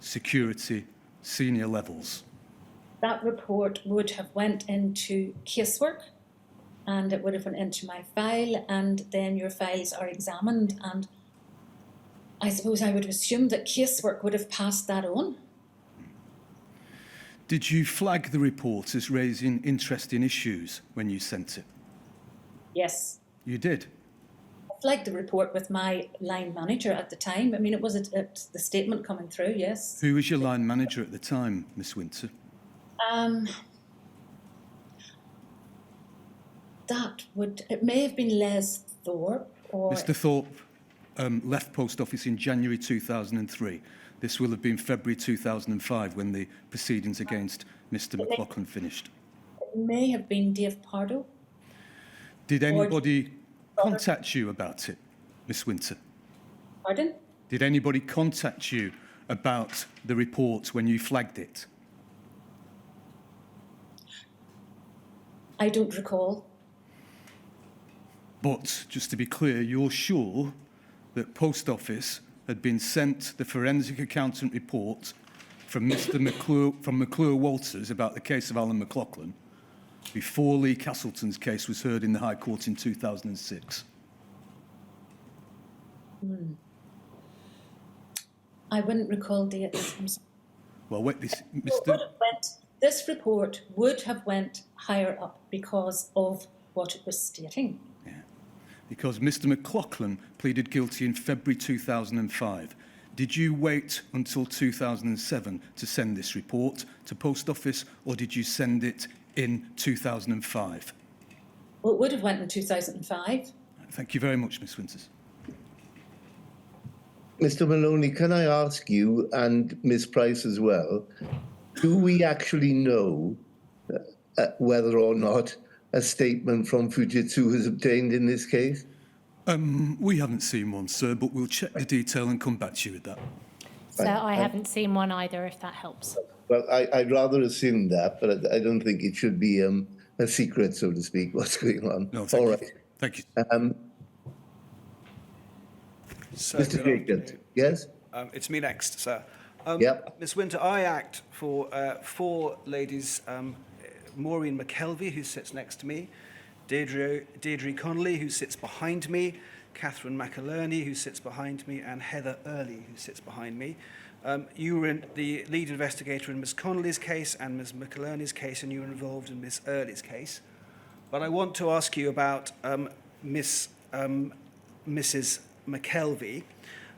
D: security, senior levels?
C: That report would have went into casework, and it would have went into my file, and then your files are examined, and I suppose I would assume that casework would have passed that on.
D: Did you flag the report as raising interesting issues when you sent it?
C: Yes.
D: You did?
C: I flagged the report with my line manager at the time. I mean, it was the statement coming through, yes.
D: Who was your line manager at the time, Miss Winter?
C: It may have been Les Thorpe or...
D: Mr. Thorpe left post office in January 2003. This will have been February 2005 when the proceedings against Mr. McLaughlin finished.
C: It may have been Dave Pardo.
D: Did anybody contact you about it, Miss Winter?
C: Pardon?
D: Did anybody contact you about the report when you flagged it?
C: I don't recall.
D: But, just to be clear, you're sure that Post Office had been sent the forensic accountant report from McClure Walters about the case of Alan McLaughlin before Lee Castleton's case was heard in the High Court in 2006?
C: I wouldn't recall dates. I'm sorry.
D: Well, wait, this,
C: This report would have went higher up because of what it was stating.
D: because Mr. McLaughlin pleaded guilty in February 2005. Did you wait until 2007 to send this report to Post Office, or did you send it in 2005?
C: Well, it would have went in 2005.
D: Thank you very much, Ms. Winters.
B: Mr. Maloney, can I ask you, and Ms. Price as well, do we actually know whether or not a statement from Fujitsu was obtained in this case?
D: We haven't seen one, sir, but we'll check the detail and come back to you with that.
A: So I haven't seen one either, if that helps.
B: Well, I'd rather assume that, but I don't think it should be a secret, so to speak, what's going on.
D: No, thank
B: All
D: you.
B: right.
D: Thank you.
E: Sir,
B: Mr.
E: good
B: Jacobs,
E: afternoon.
B: yes?
E: It's me next, sir.
B: Yep.
E: Ms. Winter, I act for four ladies, Maureen McKelvey, who sits next to me, Deirdre Connolly, who sits behind me, Catherine McIlerney, who sits behind me, and Heather Early, who sits behind me. You were the lead investigator in Ms. Connolly's case and Ms. McIlerney's case, and you were involved in Ms. Early's case. But I want to ask you about Mrs. McKelvey.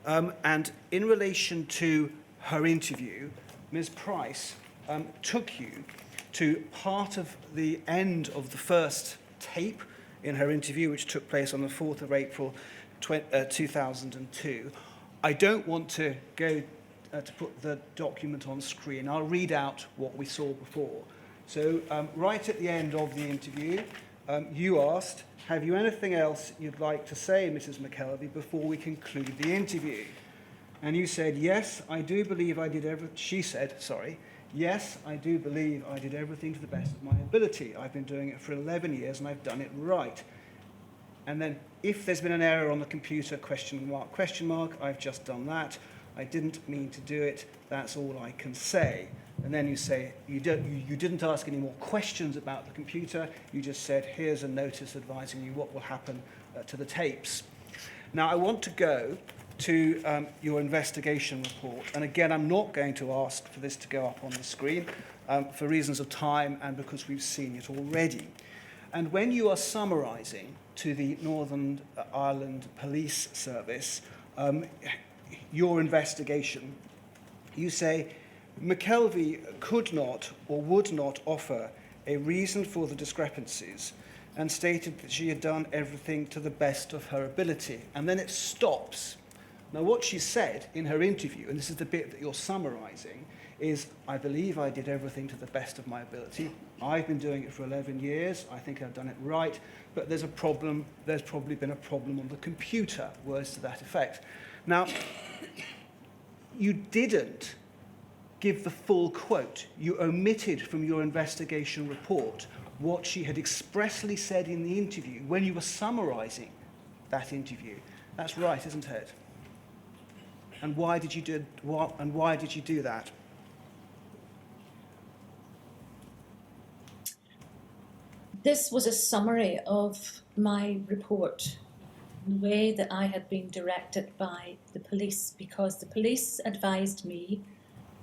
E: And in relation to her interview, Ms. Price took you to part of the end of the first tape in her interview, which took place on the 4th of April 2002. I don't want to go to put the document on screen. I'll read out what we saw before. So right at the end of the interview, you asked, "Have you anything else you'd like to say, Mrs. McKelvey, before we conclude the interview?" And you said, "Yes, I do believe I did everything." She said, "Sorry, Yes, I do believe I did everything to the best of my ability. I've been doing it for 11 years and I've done it right. And then if there's been an error on the computer, question mark, I've just done that. I didn't mean to do it. That's all I can say. And then you say, you didn't ask any more questions about the computer. You just said, here's a notice advising you what will happen to the tapes. Now, I want to go to your investigation report. And again, I'm not going to ask for this to go up on the screen for reasons of time and because we've seen it already. And when you are summarising to the Northern Ireland Police Service your investigation, you say, McKelvey could not or would not offer a reason for the discrepancies and stated that she had done everything to the best of her ability. And then it stops. Now, what she said in her interview, and this is the bit that you're summarising, is, I believe I did everything to the best of my ability. I've been doing it for 11 years. I think I've done it right. But there's a problem. There's probably been a problem on the computer, words to that effect. Now, you didn't give the full quote. You omitted from your investigation report what she had expressly said in the interview when you were summarising that interview. That's right, isn't it? And why did you do that?
C: This was a summary of my report, the way that I had been directed by the police, because the police advised me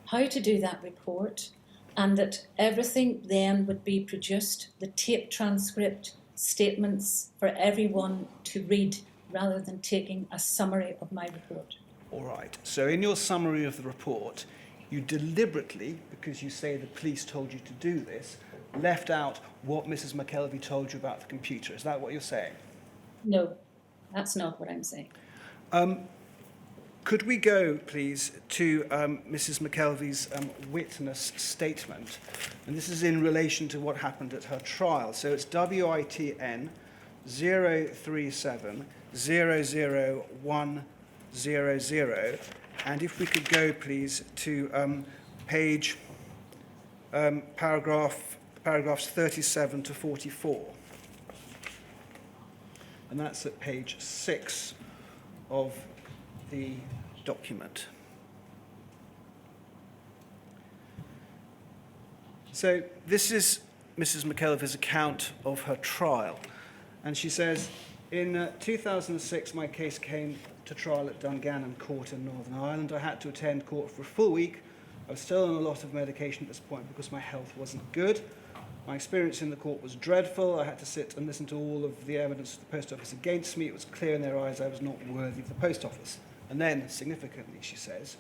C: how to do that report and that everything then would be produced, the tape transcript, statements for everyone to read rather than taking a summary of my report.
E: All right. So in your summary of the report, you deliberately, because you say the police told you to do this, left out what Mrs. McKelvey told you about the computer. Is that what you're saying?
C: No, that's not what I'm saying.
E: Could we go, please, to Mrs. McKelvey's witness statement? And this is in relation to what happened at her trial. So it's WITN 037 00100. And if we could go, please, to paragraphs 37 to 44. And that's at page 6 of the document. So this is Mrs. McKelvey's account of her trial. And she says, in 2006, my case came to trial at Dungannon Court in Northern Ireland. I had to attend court for a full week. I was still on a lot of medication at this point because my health wasn't good. My experience in the court was dreadful. I had to sit and listen to all of the evidence of the post office against me. It was clear in their eyes I was not worthy of the post office. And then, significantly, she says,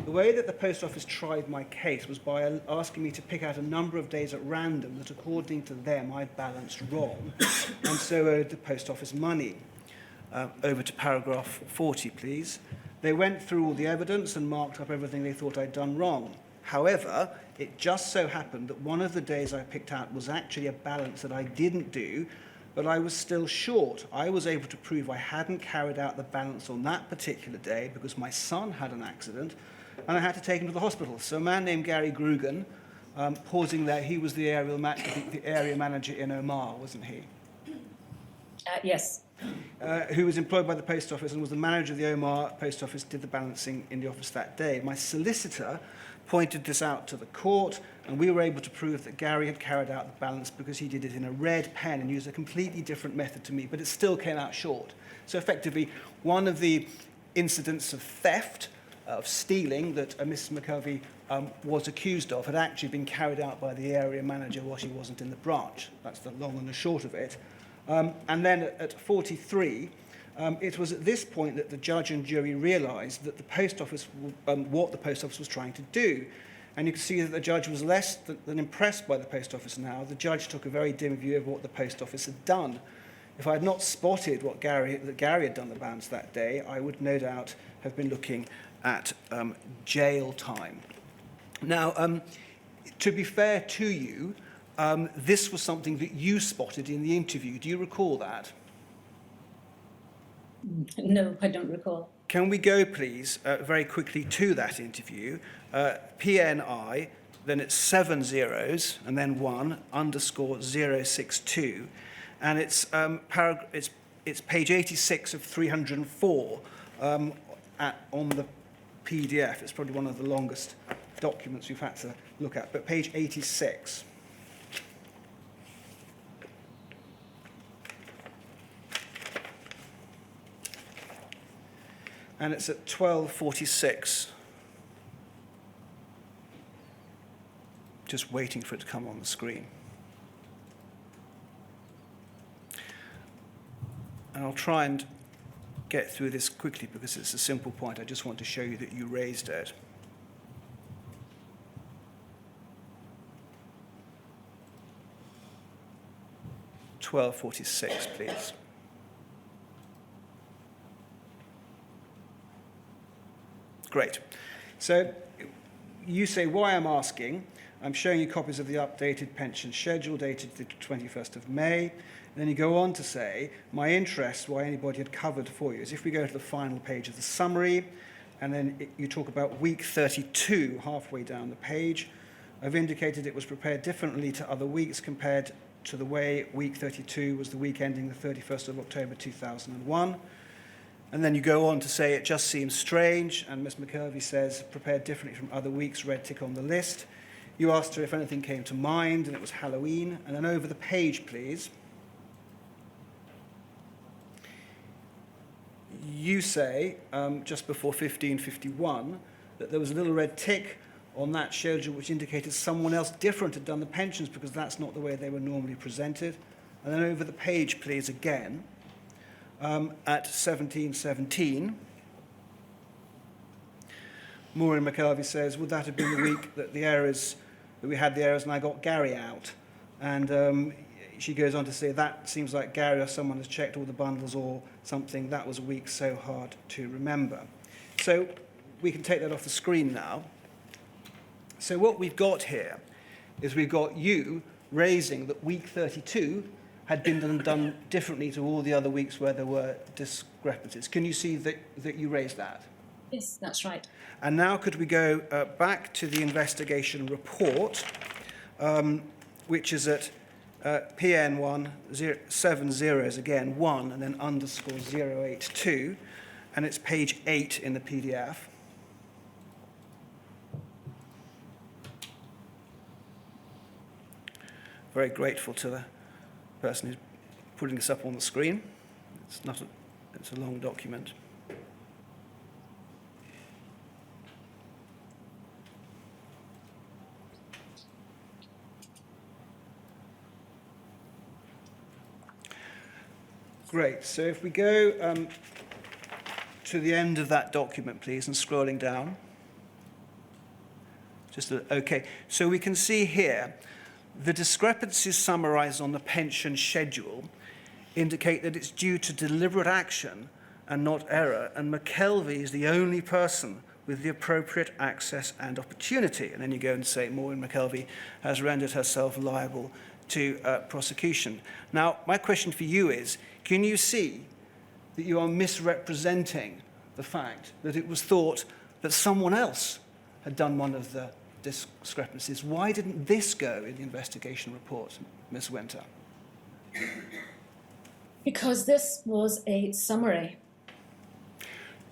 E: the way that the post office tried my case was by asking me to pick out a number of days at random that, according to them, I balanced wrong, and so owed the post office money. Over to paragraph 40, please. They went through all the evidence and marked up everything they thought I'd done wrong. However, it just so happened that one of the days I picked out was actually a balance that I didn't do, but I was still short. I was able to prove I hadn't carried out the balance on that particular day because my son had an accident and I had to take him to the hospital. So a man named Gary Grugan, pausing there, he was the area manager in Omagh, wasn't he?
C: Yes.
E: Who was employed by the post office and was the manager of the Omagh post office, did the balancing in the office that day. My solicitor pointed this out to the court, and we were able to prove that Gary had carried out the balance because he did it in a red pen and used a completely different method to me, but it still came out short. So effectively, one of the incidents of theft, of stealing, that Mrs. McKelvey was accused of had actually been carried out by the area manager while she wasn't in the branch. That's the long and the short of it. And then at 43, it was at this point that the judge and jury realised that the post office, what the post office was trying to do. And you can see that the judge was less than impressed by the post office now. The judge took a very dim view of what the post office had done. If I had not spotted that Gary had done the balance that day, I would no doubt have been looking at jail time. Now, to be fair to you, this was something that you spotted in the interview. Do you recall that?
C: No, I don't recall.
E: Can we go, please, very quickly to that interview? PNI then it's 7 zeros, and then 1, underscore 062. And it's page 86 of 304 on the PDF. It's probably one of the longest documents we've had to look at, but page 86. And it's at 12:46. Just waiting for it to come on the screen. And I'll try and get through this quickly because it's a simple point. I just want to show you that you raised it. (12:46), please. Great. So you say why I'm asking. I'm showing you copies of the updated pension schedule dated the 21st of May. And then you go on to say, my interest, why anybody had covered for you, is if we go to the final page of the summary, and then you talk about week 32, halfway down the page. I've indicated it was prepared differently to other weeks compared to the way week 32 was the week ending the 31st of October 2001. And then you go on to say it just seems strange, and Ms. McKelvey says prepared differently from other weeks, red tick on the list. You asked her if anything came to mind, and it was Halloween. And then over the page, please. You say, just before 15:51, that there was a little red tick on that schedule which indicated someone else different had done the pensions because that's not the way they were normally presented. And then over the page, please, again, at 17:17, Maureen McKelvey says, would that have been the week that we had the errors and I got Gary out? And she goes on to say, that seems like Gary or someone has checked all the bundles or something. That was a week so hard to remember. So we can take that off the screen now. So what we've got here is we've got you raising that week 32 had been done differently to all the other weeks where there were discrepancies. Can you see that you raised that?
C: Yes, that's right.
E: And now could we go back to the investigation report, which is at PN1, 7 zeros again, 1, and then underscore 082, and it's page 8 in the PDF. Very grateful to the person who's putting this up on the screen. It's a long document. Great. So if we go to the end of that document, please, and scrolling down. Okay. So we can see here the discrepancies summarized on the pension schedule indicate that it's due to deliberate action and not error, and McKelvey is the only person with the appropriate access and opportunity. And then you go and say Maureen McKelvey has rendered herself liable to prosecution. Now, my question for you is, can you see that you are misrepresenting the fact that it was thought that someone else had done one of the discrepancies? Why didn't this go in the investigation report, Ms. Winter?
C: Because this was a summary.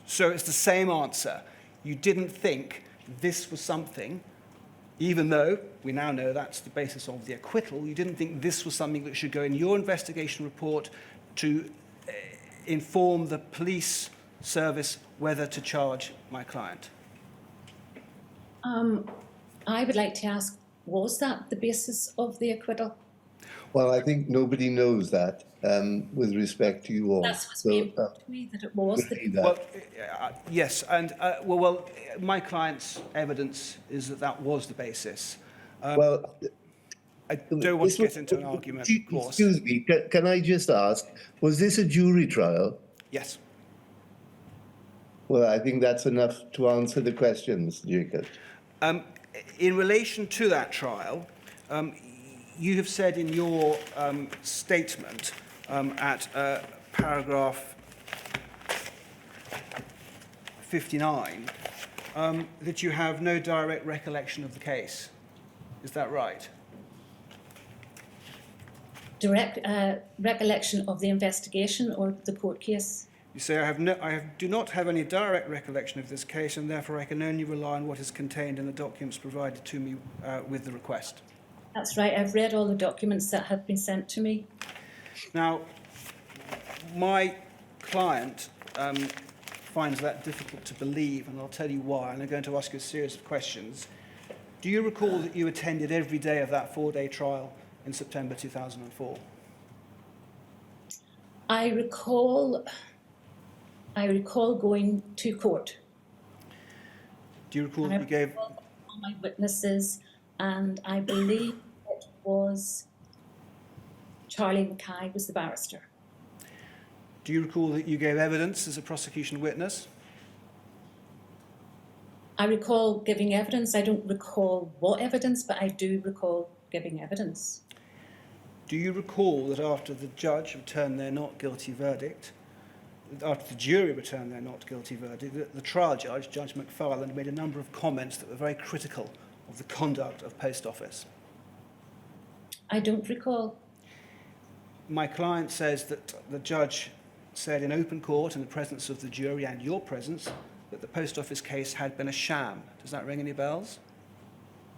E: So it's the same answer. You didn't think this was something, even though we now know that's the basis of the acquittal, you didn't think this was something that should go in your investigation report to inform the police service whether to charge my client?
C: I would like to ask, was that the basis of the acquittal?
B: Well, I think nobody knows that with respect to you all.
C: That's what's being put to me, that it was.
E: Well, yes, and well, my client's evidence is that that was the basis.
B: Well,
E: I don't want to get into an argument, of course.
B: Excuse me, can I just ask, was this a jury trial?
E: Yes.
B: Well, I think that's enough to answer the questions, Jacob.
E: In relation to that trial, you have said in your statement at paragraph 59 that you have no direct recollection of the case. Is that right?
C: Direct recollection of the investigation or the court case?
E: You say, do not have any direct recollection of this case, and therefore I can only rely on what is contained in the documents provided to me with the request.
C: That's right. I've read all the documents that have been sent to me.
E: Now, my client finds that difficult to believe, and I'll tell you why, and I'm going to ask you a series of questions. Do you recall that you attended every day of that 4-day trial in September 2004?
C: I recall going to court.
E: Do you recall
C: And
E: that you gave...
C: all my witnesses, and I believe it was Charlie Mackay was the barrister.
E: Do you recall that you gave evidence as a prosecution witness?
C: I recall giving evidence. I don't recall what evidence, but I do recall giving evidence.
E: Do you recall that after the judge returned their not guilty verdict, after the jury returned their not guilty verdict, that the trial judge, Judge McFarland, made a number of comments that were very critical of the conduct of Post Office?
C: I don't recall.
E: My client says that the judge said in open court, in the presence of the jury and your presence, that the Post Office case had been a sham. Does that ring any bells?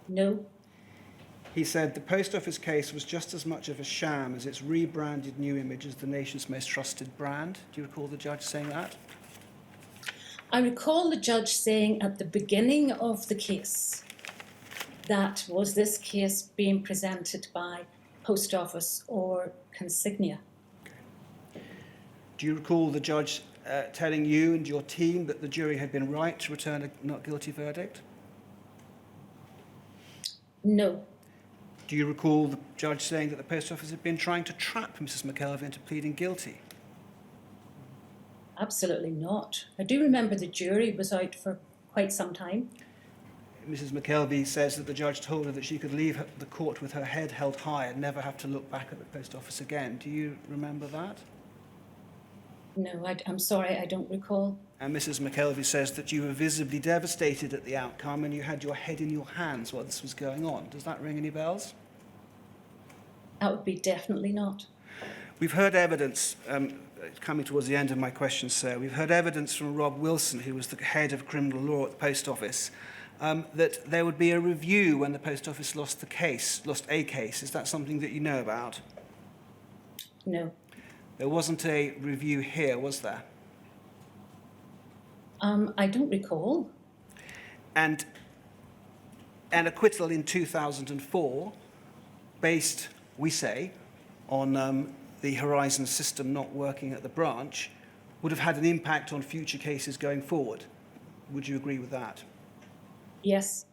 C: No.
E: He said the Post Office case was just as much of a sham as its rebranded new image as the nation's most trusted brand. Do you recall the judge saying that?
C: I recall the judge saying at the beginning of the case that was this case being presented by Post Office or consignia.
E: Do you recall the judge telling you and your team that the jury had been right to return a not guilty verdict?
C: No.
E: Do you recall the judge saying that the Post Office had been trying to trap Mrs. McKelvey into pleading guilty?
C: Absolutely not. I do remember the jury was out for quite some time.
E: Mrs. McKelvey says that the judge told her that she could leave the court with her head held high and never have to look back at the Post Office again. Do you remember that?
C: No, I'm sorry, I don't recall.
E: And Mrs. McKelvey says that you were visibly devastated at the outcome and you had your head in your hands while this was going on. Does that ring any bells?
C: That would be definitely not.
E: We've heard evidence, coming towards the end of my question, sir, we've heard evidence from Rob Wilson, who was the head of criminal law at the Post Office, that there would be a review when the Post Office lost a case. Is that something that you know about?
C: No.
E: There wasn't a review here, was there?
C: I don't recall.
E: And an acquittal in 2004, based, we say, on the Horizon system not working at the branch, would have had an impact on future cases going forward. Would you agree with that?
C: Yes.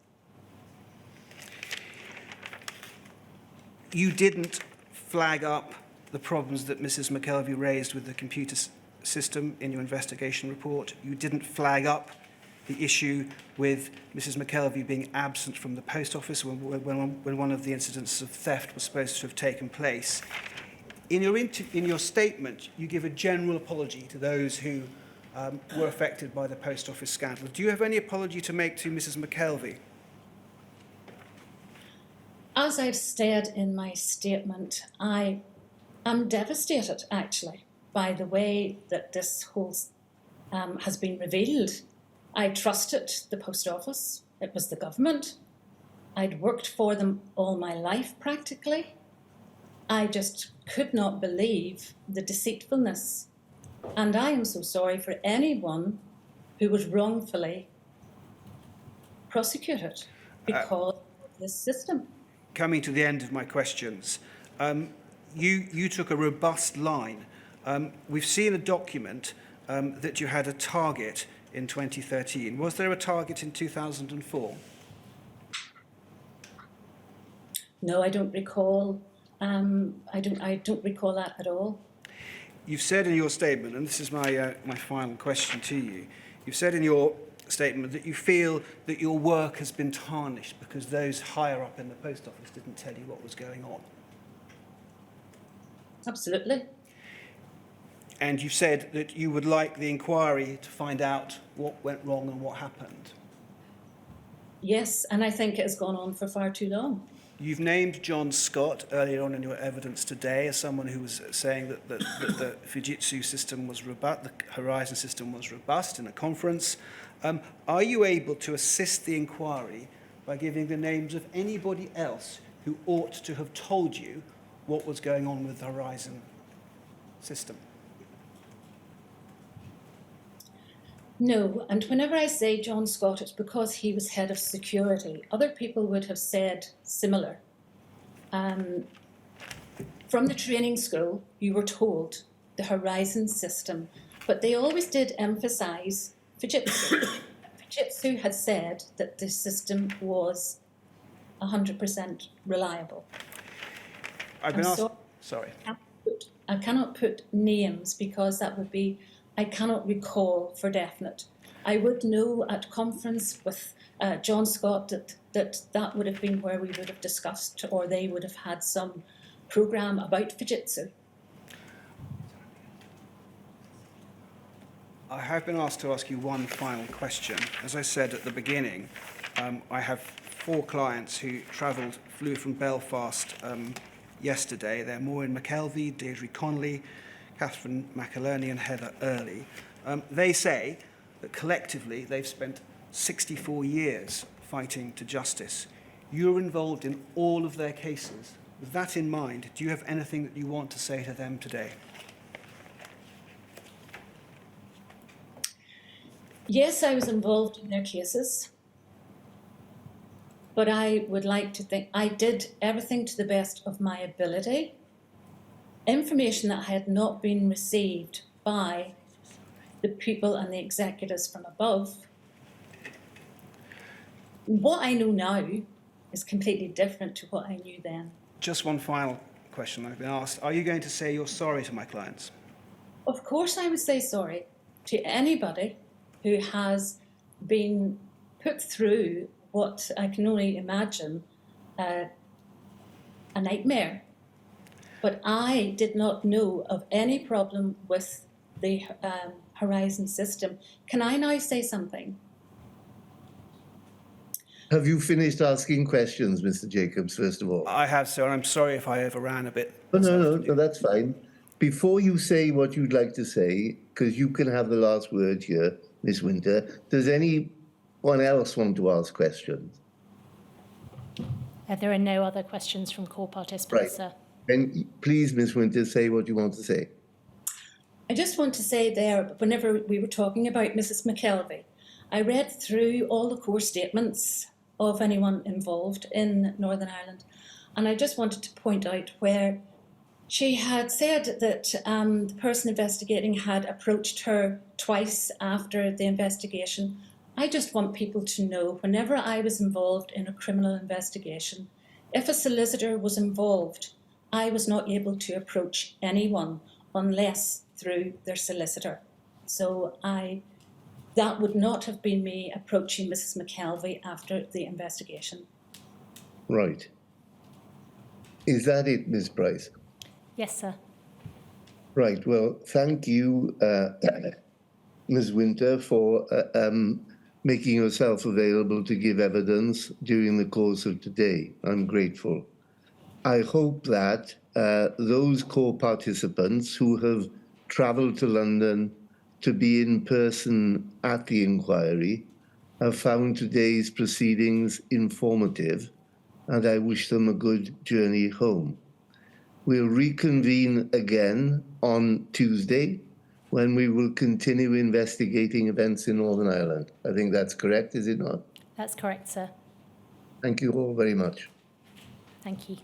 E: You didn't flag up the problems that Mrs. McKelvey raised with the computer system in your investigation report. You didn't flag up the issue with Mrs. McKelvey being absent from the Post Office when one of the incidents of theft was supposed to have taken place. In your statement, you give a general apology to those who were affected by the Post Office scandal. Do you have any apology to make to Mrs. McKelvey?
C: As I've said in my statement, I am devastated, actually, by the way that this whole has been revealed. I trusted the Post Office. It was the government. I'd worked for them all my life, practically. I just could not believe the deceitfulness. And I am so sorry for anyone who was wrongfully prosecuted because of this system.
E: Coming to the end of my questions, you took a robust line. We've seen a document that you had a target in 2013. Was there a target in 2004?
C: No, I don't recall. I don't recall that at all.
E: You've said in your statement, and this is my final question to you, you've said in your statement that you feel that your work has been tarnished because those higher up in the Post Office didn't tell you what was going on.
C: Absolutely.
E: And you've said that you would like the inquiry to find out what went wrong and what happened.
C: Yes, and I think it has gone on for far too long.
E: You've named John Scott earlier on in your evidence today as someone who was saying that the Fujitsu system was robust, the Horizon system was robust in a conference. Are you able to assist the inquiry by giving the names of anybody else who ought to have told you what was going on with the Horizon system?
C: No, and whenever I say John Scott, it's because he was head of security. Other people would have said similar. From the training school, you were told the Horizon system, but they always did emphasise Fujitsu. Fujitsu had said that the system was 100% reliable.
E: I've been asked. Sorry.
C: I cannot put names because that would be, I cannot recall for definite. I would know at conference with John Scott that would have been where we would have discussed, or they would have had some programme about Fujitsu.
E: I have been asked to ask you one final question. As I said at the beginning, I have 4 clients who flew from Belfast yesterday. They're Maureen McKelvey, Deirdre Connolly, Catherine McIlerney and Heather Early. They say that collectively they've spent 64 years fighting to justice. You're involved in all of their cases. With that in mind, do you have anything that you want to say to them today?
C: Yes, I was involved in their cases, but I would like to think I did everything to the best of my ability. Information that had not been received by the people and the executives from above. What I know now is completely different to what I knew then.
E: Just one final question I've been asked. Are you going to say you're sorry to my clients?
C: Of course I would say sorry to anybody who has been put through what I can only imagine a nightmare. But I did not know of any problem with the Horizon system. Can I now say something?
B: Have you finished asking questions, Mr. Jacobs, first of all?
E: I have, sir, and I'm sorry if I overran a bit.
B: No, that's fine. Before you say what you'd like to say, because you can have the last word here, Ms. Winter, does anyone else want to ask questions?
A: There are no other questions from call participants, sir.
B: Then please, Ms. Winter, say what you want to say.
C: I just want to say there, whenever we were talking about Mrs. McKelvey, I read through all the core statements of anyone involved in Northern Ireland, and I just wanted to point out where she had said that the person investigating had approached her twice after the investigation. I just want people to know, whenever I was involved in a criminal investigation, if a solicitor was involved, I was not able to approach anyone unless through their solicitor. So that would not have been me approaching Mrs. McKelvey after the investigation.
B: Right. Is that it, Ms. Price?
A: Yes, sir.
B: Right. Well, thank you, Ms. Winter, for making yourself available to give evidence during the course of today. I'm grateful. I hope that those core participants who have travelled to London to be in person at the inquiry have found today's proceedings informative, and I wish them a good journey home. We'll reconvene again on Tuesday when we will continue investigating events in Northern Ireland. I think that's correct, is it not?
A: That's correct, sir.
B: Thank you all very much.
A: Thank you.